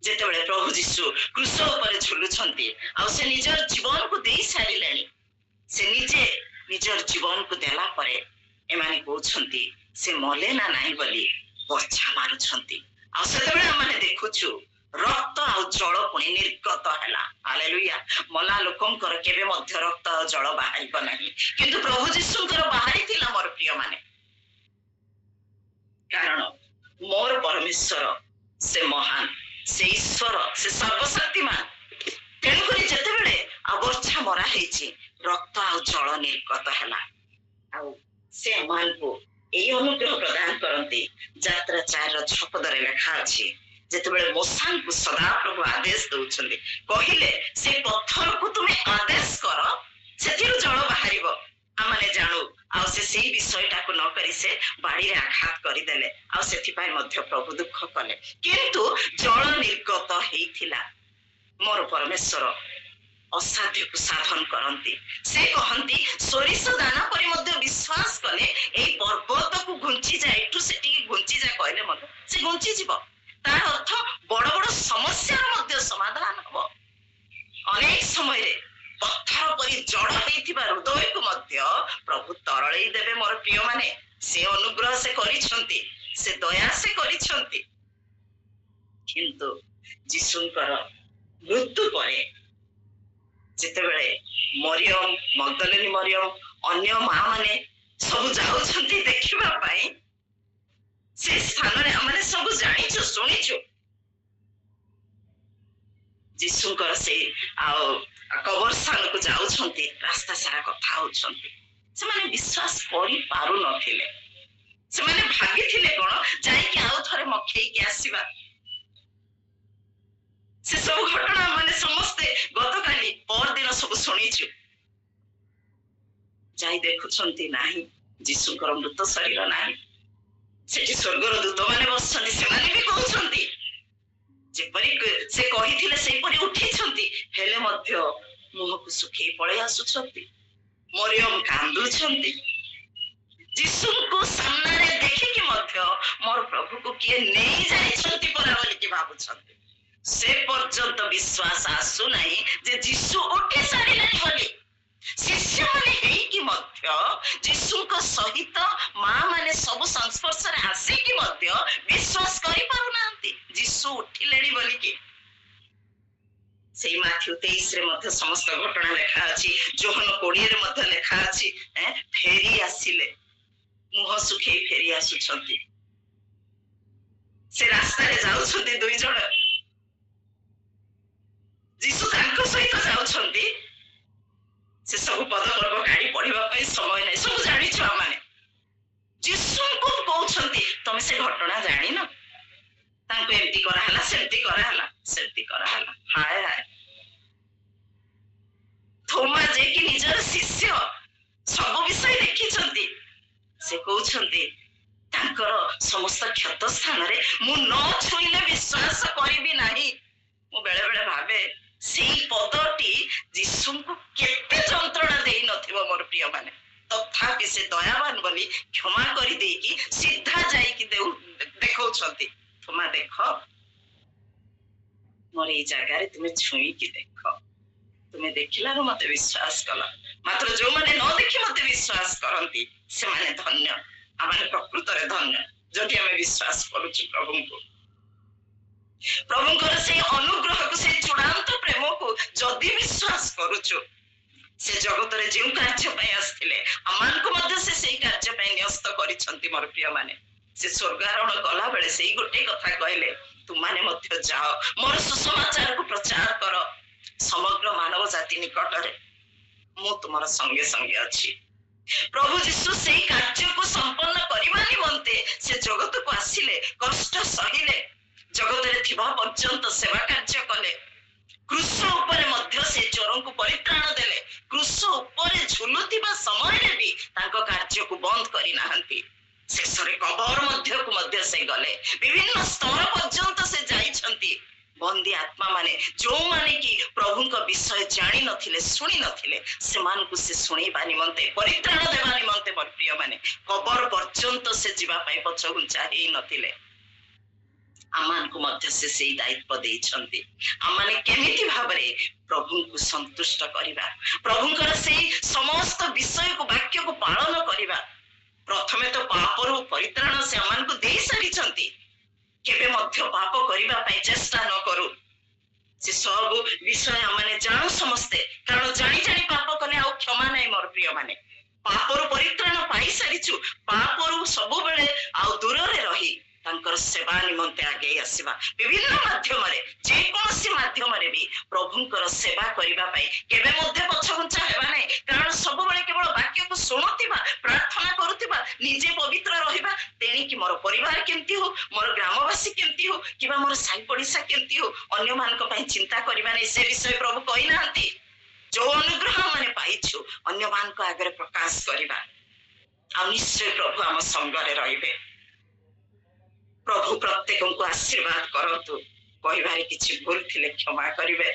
[SPEAKER 3] ଯେତେବେଳେ ପ୍ରଭୁ ଯୀଶୁ କ୍ରୁଶ ଉପରେ ଝୁଲୁଛନ୍ତି, ଆଉ ସେ ନିଜର ଜୀବନକୁ ଦେଇ ସାରିଲେଣି, ସେ ନିଜେ ନିଜର ଜୀବନକୁ ଦେଲା ପରେ ଏମାନେ କହୁଛନ୍ତି ସେ ମଲେ ନା ନାହିଁ ବୋଲି ବର୍ଚ୍ଛା ମାରୁଛନ୍ତି। ଆଉ ସେତେବେଳେ ଆମେ ଦେଖୁଛୁ ରକ୍ତ ଆଉ ଜଳ ପୁଣି ନିର୍ଗତ ହେଲା। ହାଲେଲୁୟା। ମଲା ଲୋକଙ୍କର କେବେ ମଧ୍ୟ ରକ୍ତ ଆଉ ଜଳ ବାହାରିବ ନାହିଁ, କିନ୍ତୁ ପ୍ରଭୁ ଯୀଶୁଙ୍କର ବାହାରିଥିଲା ମୋର ପ୍ରିୟ ମାନେ। କାରଣ ମୋର ପରମେଶ୍ୱର ସେ ମହାନ, ସେ ଈଶ୍ୱର, ସେ ସର୍ବଶକ୍ତିମାନ। ତେଣୁକରି ଯେତେବେଳେ ବର୍ଚ୍ଛା ମରା ହେଇଛି, ରକ୍ତ ଆଉ ଜଳ ନିର୍ଗତ ହେଲା। ଆଉ ସେ ଏମାନଙ୍କୁ ଏଇ ଅନୁଗ୍ରହ ପ୍ରଦାନ କରନ୍ତି। ଯାତ୍ରା 4:6 ପଦରେ ଲେଖା ଅଛି, ଯେତେବେଳେ ମୋସାଙ୍କୁ ସଦାପ୍ରଭୁ ଆଦେଶ ଦଉଛନ୍ତି, କହିଲେ ସେ ପଥରକୁ ତୁମେ ଆଦେଶ କର, ସେଥିରୁ ଜଳ ବାହାରିବ। ଆମେ ଜାଣୁ, ଆଉ ସେ ସେଇ ବିଷୟଟାକୁ ନ କରି ସେ ବାଡ଼ିରେ ଆଘାତ କରିଦେଲେ, ଆଉ ସେଥିପାଇଁ ମଧ୍ୟ ପ୍ରଭୁ ଦୁଃଖ କଲେ। କିନ୍ତୁ ଜଳ ନିର୍ଗତ ହେଇଥିଲା। ମୋର ପରମେଶ୍ୱର ଅସାଧ୍ୟକୁ ସାଧନ କରନ୍ତି। ସେ କହନ୍ତି ସୋରିଷ ଦାନା ପରି ମଧ୍ୟ ବିଶ୍ୱାସ କଲେ ଏଇ ପର୍ବତକୁ ଘୁଞ୍ଚି ଯା, ଏଠୁ ସେଠିକି ଘୁଞ୍ଚି ଯା କହିଲେ ମଧ୍ୟ ସେ ଘୁଞ୍ଚି ଯିବ। ତାର ଅର୍ଥ ବଡ ବଡ ସମସ୍ୟାର ମଧ୍ୟ ସମାଧାନ ହବ। ଅନେକ ସମୟରେ ପଥର ପରି ଜଡ଼ ହେଇଥିବା ହୃଦୟକୁ ମଧ୍ୟ ପ୍ରଭୁ ତରଳେଇ ଦେବେ ମୋର ପ୍ରିୟ ମାନେ। ସେ ଅନୁଗ୍ରହ ସେ କରିଛନ୍ତି, ସେ ଦୟା ସେ କରିଛନ୍ତି। କିନ୍ତୁ ଯୀଶୁଙ୍କର ମୃତ୍ୟୁ ପରେ ଯେତେବେଳେ ମରିୟମ, ମଗଦଲିନୀ ମରିୟମ, ଅନ୍ୟ ମା ମାନେ ସବୁ ଯାଉଛନ୍ତି ଦେଖିବା ପାଇଁ, ସେ ସ୍ଥାନରେ ଆମେ ସବୁ ଜାଣିଛୁ, ଶୁଣିଛୁ ଯୀଶୁଙ୍କର ସେଇ ଆଉ କବର ସ୍ଥାନକୁ ଯାଉଛନ୍ତି, ରାସ୍ତା ସାରା କଥା ହଉଛନ୍ତି। ସେମାନେ ବିଶ୍ୱାସ କରିପାରୁନଥିଲେ। ସେମାନେ ଭାବିଥିଲେ କଣ, ଯାଇକି ଆଉ ଥରେ ମଖେଇକି ଆସିବା। ସେ ସବୁ ଘଟଣା ମାନେ ସମସ୍ତେ ଗତକାଲି ପରଦିନ ସବୁ ଶୁଣିଛୁ। ଯାଇ ଦେଖୁଛନ୍ତି ନାହିଁ, ଯୀଶୁଙ୍କର ମୃତ ଶରୀର ନାହିଁ। ସେଠି ସ୍ୱର୍ଗର ଦୂତ ମାନେ ବସିଛନ୍ତି, ସେମାନେ ବି କହୁଛନ୍ତି ଯେପରି ସେ କହିଥିଲେ ସେହିପରି ଉଠିଛନ୍ତି, ହେଲେ ମଧ୍ୟ ମୁହଁକୁ ଶୁଖେଇ ପଳେଇ ଆସୁଛନ୍ତି। ମରିୟମ କାନ୍ଦୁଛନ୍ତି। ଯୀଶୁଙ୍କୁ ସାମ୍ନାରେ ଦେଖିକି ମଧ୍ୟ ମୋର ପ୍ରଭୁକୁ କିଏ ନେଇ ଯାଇଛନ୍ତି ପରା ବୋଲିକି ଭାବୁଛନ୍ତି। से पर्यंत विश्वास आसु नहीं जे जीशु उठी सारिलेनि बोली शिष्य माने हेइकी मध्य जीशुଙ୍କ सहित मां माने सब संस्पर्श रे आसी कि मध्य विश्वास करि पारु नांती जीशु उठिलेनि बोली कि से माथ्यू 23 रे मध्य समस्त घटना लेखा अछि जोहन 20 रे मध्य लेखा अछि फेरी आसिले मुह सुखै फेरी आसुछंती से रास्ता रे जाउछंती दुई जण जीशु तांको सहित जाउछंती से सब पद पर्व गाड़ी पढ़िबा पई समय नै सब जानि छ माने जीशु को कहउछंती तमे से घटना जानि न तांको एम्ति करा हला सेम्ति करा हला हाय हाय थोमा जे कि निजर शिष्य सब विषय देखिछंती से कहउछंती तांकर समस्त क्षत स्थान रे मु न छुइले विश्वास करिबि नाही मु बेले बेले भाबे सेई पदटी जीशुଙ୍କୁ केते যন্ত্রণা देई नथिबो मोर प्रिय माने तथापि से दयावान बोली क्षमा करी देकी सीधा जाई कि देखौछंती तुमा देखो मोर ई जगह रे तुमे छुई कि देखो तुमे देखिला रो मते विश्वास कला मात्र जो माने न देखि मते विश्वास करंती से माने धन्य आमे प्रकृत रे धन्य जदि आमे विश्वास करूछु प्रभुଙ୍କର से अनुग्रहକୁ से चूड़ांत प्रेम को जदि विश्वास करूछु से जगत रे जे कार्य पय आस्थिले अमान को मध्य से सेही कार्य पय न्यस्त करिसंती मोर प्रिय माने से स्वर्गारोहण कला बेले सेही गोटे कथा कहले तुम माने मध्य जाओ मोर सुसमाचार को प्रचार करो समग्र मानव जाति निकट रे मु तुमर संगे संगे अछि प्रभु यीशु सेही कार्य को संपन्न करिबा निमंते से जगत को आसिले कष्ट सहिले जगत रे थिबा पर्यंत सेवा कार्य कले क्रूस ऊपर मध्य से चोरों को परित्राण देले क्रूस ऊपर झुलुथिबा समय रे भी तांको कार्य को बंद करि नाहंती शेषरे कबर मध्य को मध्य से गले विभिन्न स्तर पर्यंत से जाइछंती बंदी आत्मा माने जो माने कि प्रभु को विषय जानि नथिले सुनि नथिले सेमान को से सुनिबा निमंते परित्राण देबा निमंते मोर प्रिय माने कबर पर्यंत से जीवा पई पछहुंचा हे नथिले आमान को मध्य से सेही दायित्व देइछंती आमाने केमिति भाबरे प्रभु को संतुष्ट करिबा प्रभुଙ୍କର सेही समस्त विषय को वाक्य को पालन करिबा प्रथमे तो पापरु परित्राण से आमान को देई सारिछंती केबे मध्य पाप करिबा पई चेष्टा न करू से सब विषय आमाने जानु समस्ते कारण जानि जानि पाप कले आ क्षमा नै मोर प्रिय माने पापरु परित्राण पाई सारिछु पापरु सब बेले आ दूर रे रही तांकर सेवा निमंते आगे आसीबा विभिन्न माध्यम रे जे कोनसी माध्यम रे भी प्रभुଙ୍କର सेवा करिबा पई केबे मध्ये पछघुंचा हेबा नै कारण सब बेले केवल वाक्य को सुनतिबा प्रार्थना करूतिबा निजे पवित्र रहिबा तेणी कि मोर परिवार केमती हो मोर ग्रामवासी केमती हो किबा मोर साई पड़िसा केमती हो अन्य मान को पई चिंता करिबा नै से विषय प्रभु कहि नांती जो अनुग्रह माने पाइछु अन्य मान को आगे प्रकाश करिबा आ निश्चय प्रभु हम संग रे रहिबे प्रभु प्रत्येक को आशीर्वाद करतु कहबारे किछि भूल थिले क्षमा करिवे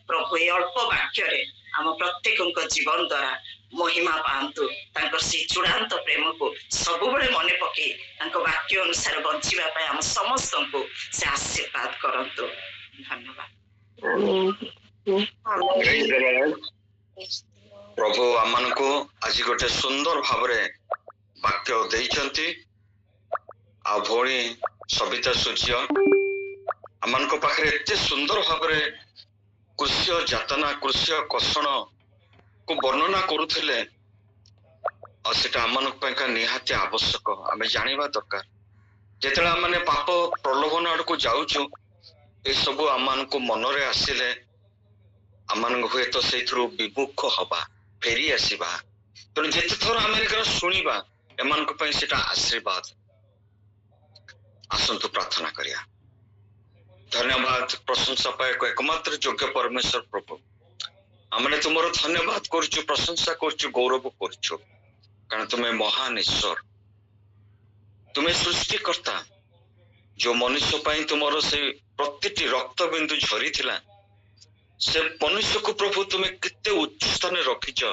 [SPEAKER 3] प्रभु ए अल्प वाक्य रे हम प्रत्येक जीवन द्वारा महिमा पांतु तांकर से चूड़ांत प्रेम को सब बेले मन पके तांको वाक्य अनुसार बंचिबा पय हम समस्त को से आशीर्वाद करतु धन्यवाद
[SPEAKER 5] प्रभु आमन को आज गोटे सुंदर भावरे वाक्य देइचंती आ भोणी सविता सूर्य आमान को पाखरे एते सुंदर भावरे कृष्य जातना कृष्य कषण को वर्णना करुथिले आ सेटा आमान पयका निहाती आवश्यक आमे जानिबा दरकार जेतला माने पाप प्रलोभन आड़ को जाउछु ए सब आमान को मन रे आसिले आमान हुए तो सेथरु विमुख हबा फेरी आसीबा तो जेते थोर अमेरिका सुनिबा एमान को पय सेटा आशीर्वाद आसंतु प्रार्थना करिया धन्यवाद प्रशंसा पाए को एकमात्र योग्य परमेश्वर प्रभु हमने तुमरो धन्यवाद करछु प्रशंसा करछु गौरव करछु कारण तुम्हें महान ईश्वर तुम्हें सृष्टिकर्ता जो मनुष्य पाई तुमरो से प्रतिटी रक्त बिंदु झरी थिला से मनुष्य को प्रभु तुम्हें कितने उच्च स्थान रखिच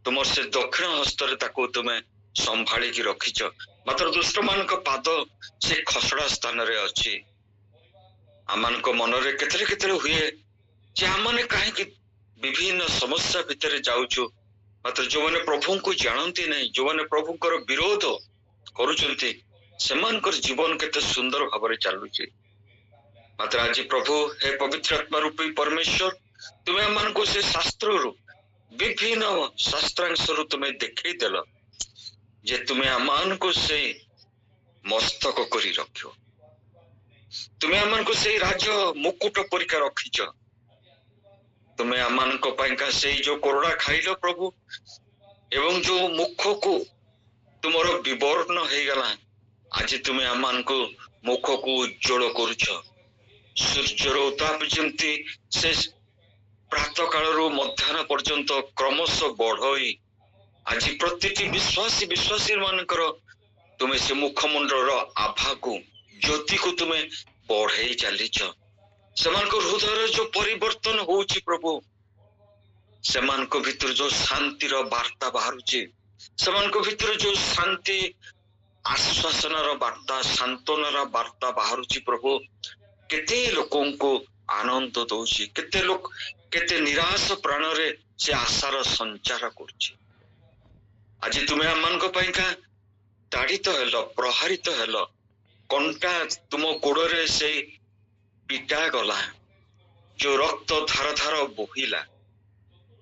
[SPEAKER 5] तुम से दक्षिण हस्त ताको तुम्हें संभाली की रखिच मात्र दुष्ट मान पाद से खसड़ा स्थान रे अच्छी आमान को मनरे केतरे केतरे हुए जे आमने कहीं विभिन्न समस्या भितर जाऊचु मात्र जो मैंने प्रभु को जानती नहीं जो मैंने प्रभु विरोध करुचंती सेमानकर जीवन केते सुंदर भाव चलुचे मात्र आज प्रभु हे पवित्र आत्मा रूपी परमेश्वर तुम्हें आमान को से शास्त्र रु विभिन्न शास्त्रांश रु तुम्हें देखई देल जे तुम्हें आमान को से मस्तक करी रखियो तुम्हें आमान को से राज मुकुट परिका रखीच तुम्हें आमान को पाइका से जो कोरोना खाइल प्रभु एवं जो मुख को तुमर विवर्ण हो गला आज तुम्हें आमान को मुख को उज्जवल करुच सूर्यर उताप जमती से प्रातः काल मध्याह्न पर्यंत क्रमश बढ़ई आज प्रति विश्वासी मानकर तुम्हें से मुखमंडल आभा को ज्योति को तुम्हें बढ़ई चलीच हृदय जो परिवर्तन होची प्रभु सेमान को भीतर जो शांतिर वार्ता बाहरुची सेमान को भीतर जो शांति आश्वासनर वार्ता सांत्वनार वार्ता बाहरुची प्रभु केते लोकों को आनंद दौची केते लोक केते निराश प्राण रे से आशार संचार करची आज तुम्हें आमान को पाइका ताड़ित हेलो प्रहारित हेलो कंटा तुम गोड़े से पिटा गला जो रक्त धार धार बोहिला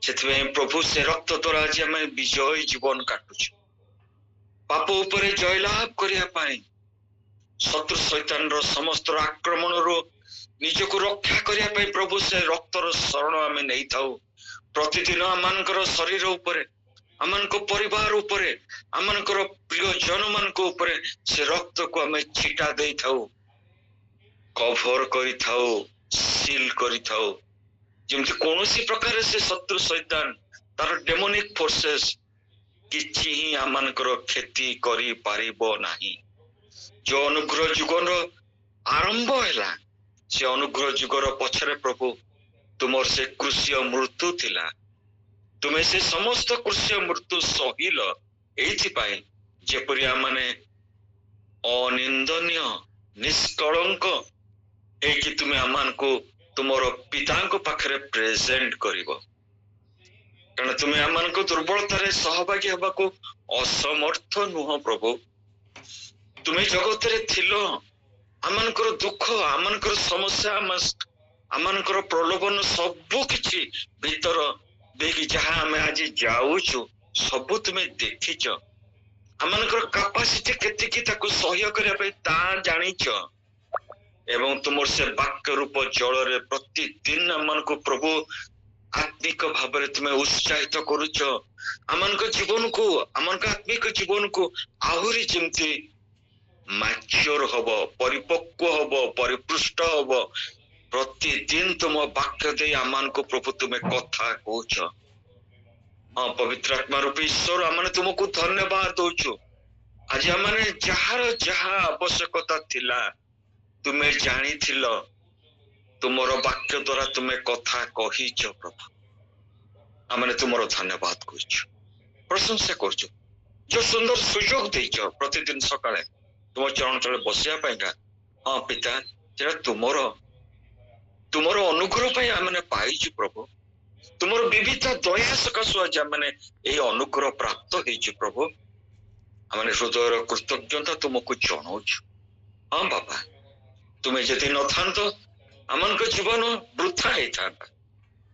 [SPEAKER 5] से प्रभु से रक्त द्वारा आज आम विजय जीवन काटुଛୁ पाप उपरे जयलाभ करने शत्रु शैतान समस्त आक्रमण रो निजको रक्षा करने प्रभु से रक्तर शरण आम नहीं थाऊ प्रतिदिन आम शरीर उपरे आम परिवार उपरे आम प्रिय जन मान उपरे से रक्त को आम छिटा दे थाऊ कभर करी थाऊ सील करी थाऊ जेमति कोनोसी प्रकार से शत्रु शैतान तार डेमोनिक फोर्सेस किछि ही आमानकर खेती करी पारिबो नाही जो अनुग्रह जुगर आरंभ हैला से अनुग्रह जुगर पछरे प्रभु तुमर से कृष्य मृत्यु थिला तुम्हें से समस्त कृष्य मृत्यु सहिल एथि पाए जेपरि आमाने अनिंदनीय निष्कलंक कि तुम्हें आमान को तुमर पिता को पाखरे प्रेजेंट करिवो कारण तुम्हें आमान को दुर्बलता सहभागी हवा को असमर्थ नुह प्रभु तुम्हें जगत रे थिलो आमानकर दुख आमानकर समस्या आमानकर प्रलोभन सबु किछि भीतर देखि जहाँ आमे आज जाउछु सबु तुम्हें देखिच आमानकर कैपेसिटी केतिकी ताको सहयोग करिया पे ता जानिच एवं तुम से वाक्य रूप जल रे प्रतिदिन आमान को प्रभु आत्मिक भाव तुम्हें उत्साहित करुच आमान जीवन को आमान आत्मिक जीवन को आहुरी जमती मैच्योर हब परिपक्व हब परिपृष्ट हब प्रतिदिन तुम वाक्य दे आमान को प्रभु तुम्हें कथा कहच हाँ पवित्र आत्मा रूप ईश्वर आम तुमको धन्यवाद दौचु आज आम जार जहाँ आवश्यकता थिला तुम्हें जानी थिलो तुमर वाक्य द्वारा तुम्हें कथा कहीच प्रभु आमने तुमर धन्यवाद करछु प्रशंसा करछु जो सुंदर सुजोग देइछ प्रतिदिन सकाळे तुम चरण तले बसिया पाइका हाँ पिता जेटा तुमर अनुग्रह पाई आमने पाइछु प्रभु तुमर विविध दया सकाशु आज आमने ए अनुग्रह प्राप्त होइछु प्रभु आमने हृदयर कृतज्ञता तुमको जणाउछु हाँ बाबा तुम्हें जदि न थांतो आमान जीवन वृथा होता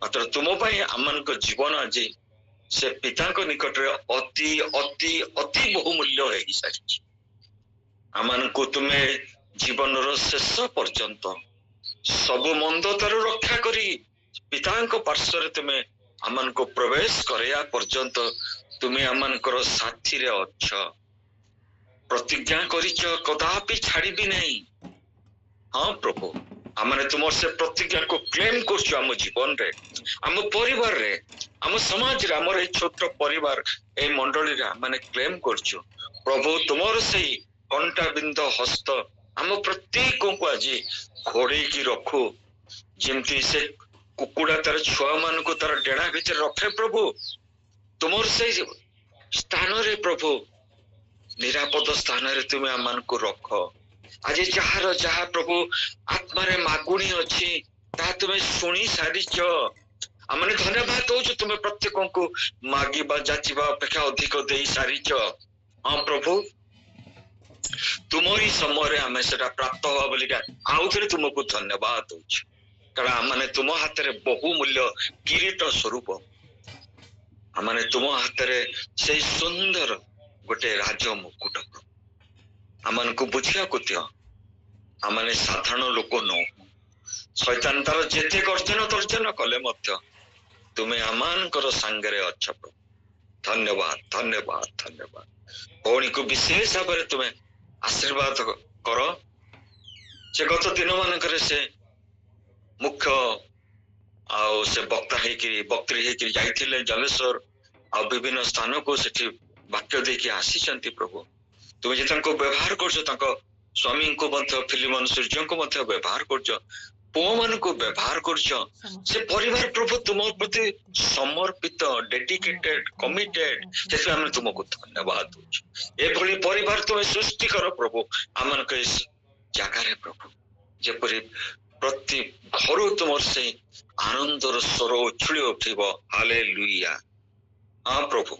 [SPEAKER 5] मात्र तुम आमान जीवन आज से पिता निकट रे अति अति अति बहुमूल्य हो सारी आमान को तुम्हें जीवन शेष पर्यंत सब मंदतार रक्षा करी पिता पार्श्व तुम्हें आमान को प्रवेश करया पर्यंत तुम्हें आमान साथी रे अच्छ प्रतिज्ञा करिच कदापि छाड़ी भी नहीं हाँ प्रभु आमने तुम से प्रतिज्ञा को क्लेम करछु आम जीवन रे आम परिवार रे आम समाज रे आमर छोट परिवार ए मंडली रे माने क्लेम करछु प्रभु तुमर से कंटा बिंद हस्त आम प्रत्येक को आज घोड़े की रखु जेमती से कुकुड़ा तार छुआ मान को तार डेणा भीतर रखे प्रभु तुमर से स्थान रे प्रभु निरापद स्थान रे तुम्हें आमान को रख आज जार जहा प्रभु आत्मारे मागुणी अच्छी ता तुम्हें शुणी सारीच आमने धन्यवाद दौच तुम्हें प्रत्येक को मागिबा जाचिबा अपेक्षा अधिक दे सारीच। हाँ प्रभु तुमरी समय आम से प्राप्त हवा बोलिका आउ थे तुमको धन्यवाद दौच कारण आमने तुम हाथ में बहुमूल्य किरीट स्वरूप आमने तुम हाथ में से सुंदर गोटे राज मुकुट आमन को बुझिया को दियो आमने साधारण लोक न शैतान तार जेते गर्जन तर्जन कले मध्य तुम्हें आमानकर सांगरे अच्छा प्रभु धन्यवाद धन्यवाद धन्यवाद भौणी को विशेष भाव में तुम्हें आशीर्वाद कर से गत दिन मानकर से मुख्य आउ से वक्ता वक्त्री जाइथिले जलेश्वर आ विभिन्न स्थान को सेठी वाक्य देकी आसी प्रभु तुम्हें जे तांको व्यवहार कर स्वामी को फिलिमन सूर्य को व्यवहार कर पुओ मान को व्यवहार कर से परिवार प्रभु तुम प्रति समर्पित डेडिकेटेड कमिटेड से आम तुमको धन्यवाद दूँ परिवार तुम्हें सृष्टि कर प्रभु आम इस जगार प्रभु जेपरी प्रति घर तुम से आनंदर स्वर उछुली उठिब हालेलुया। हाँ प्रभु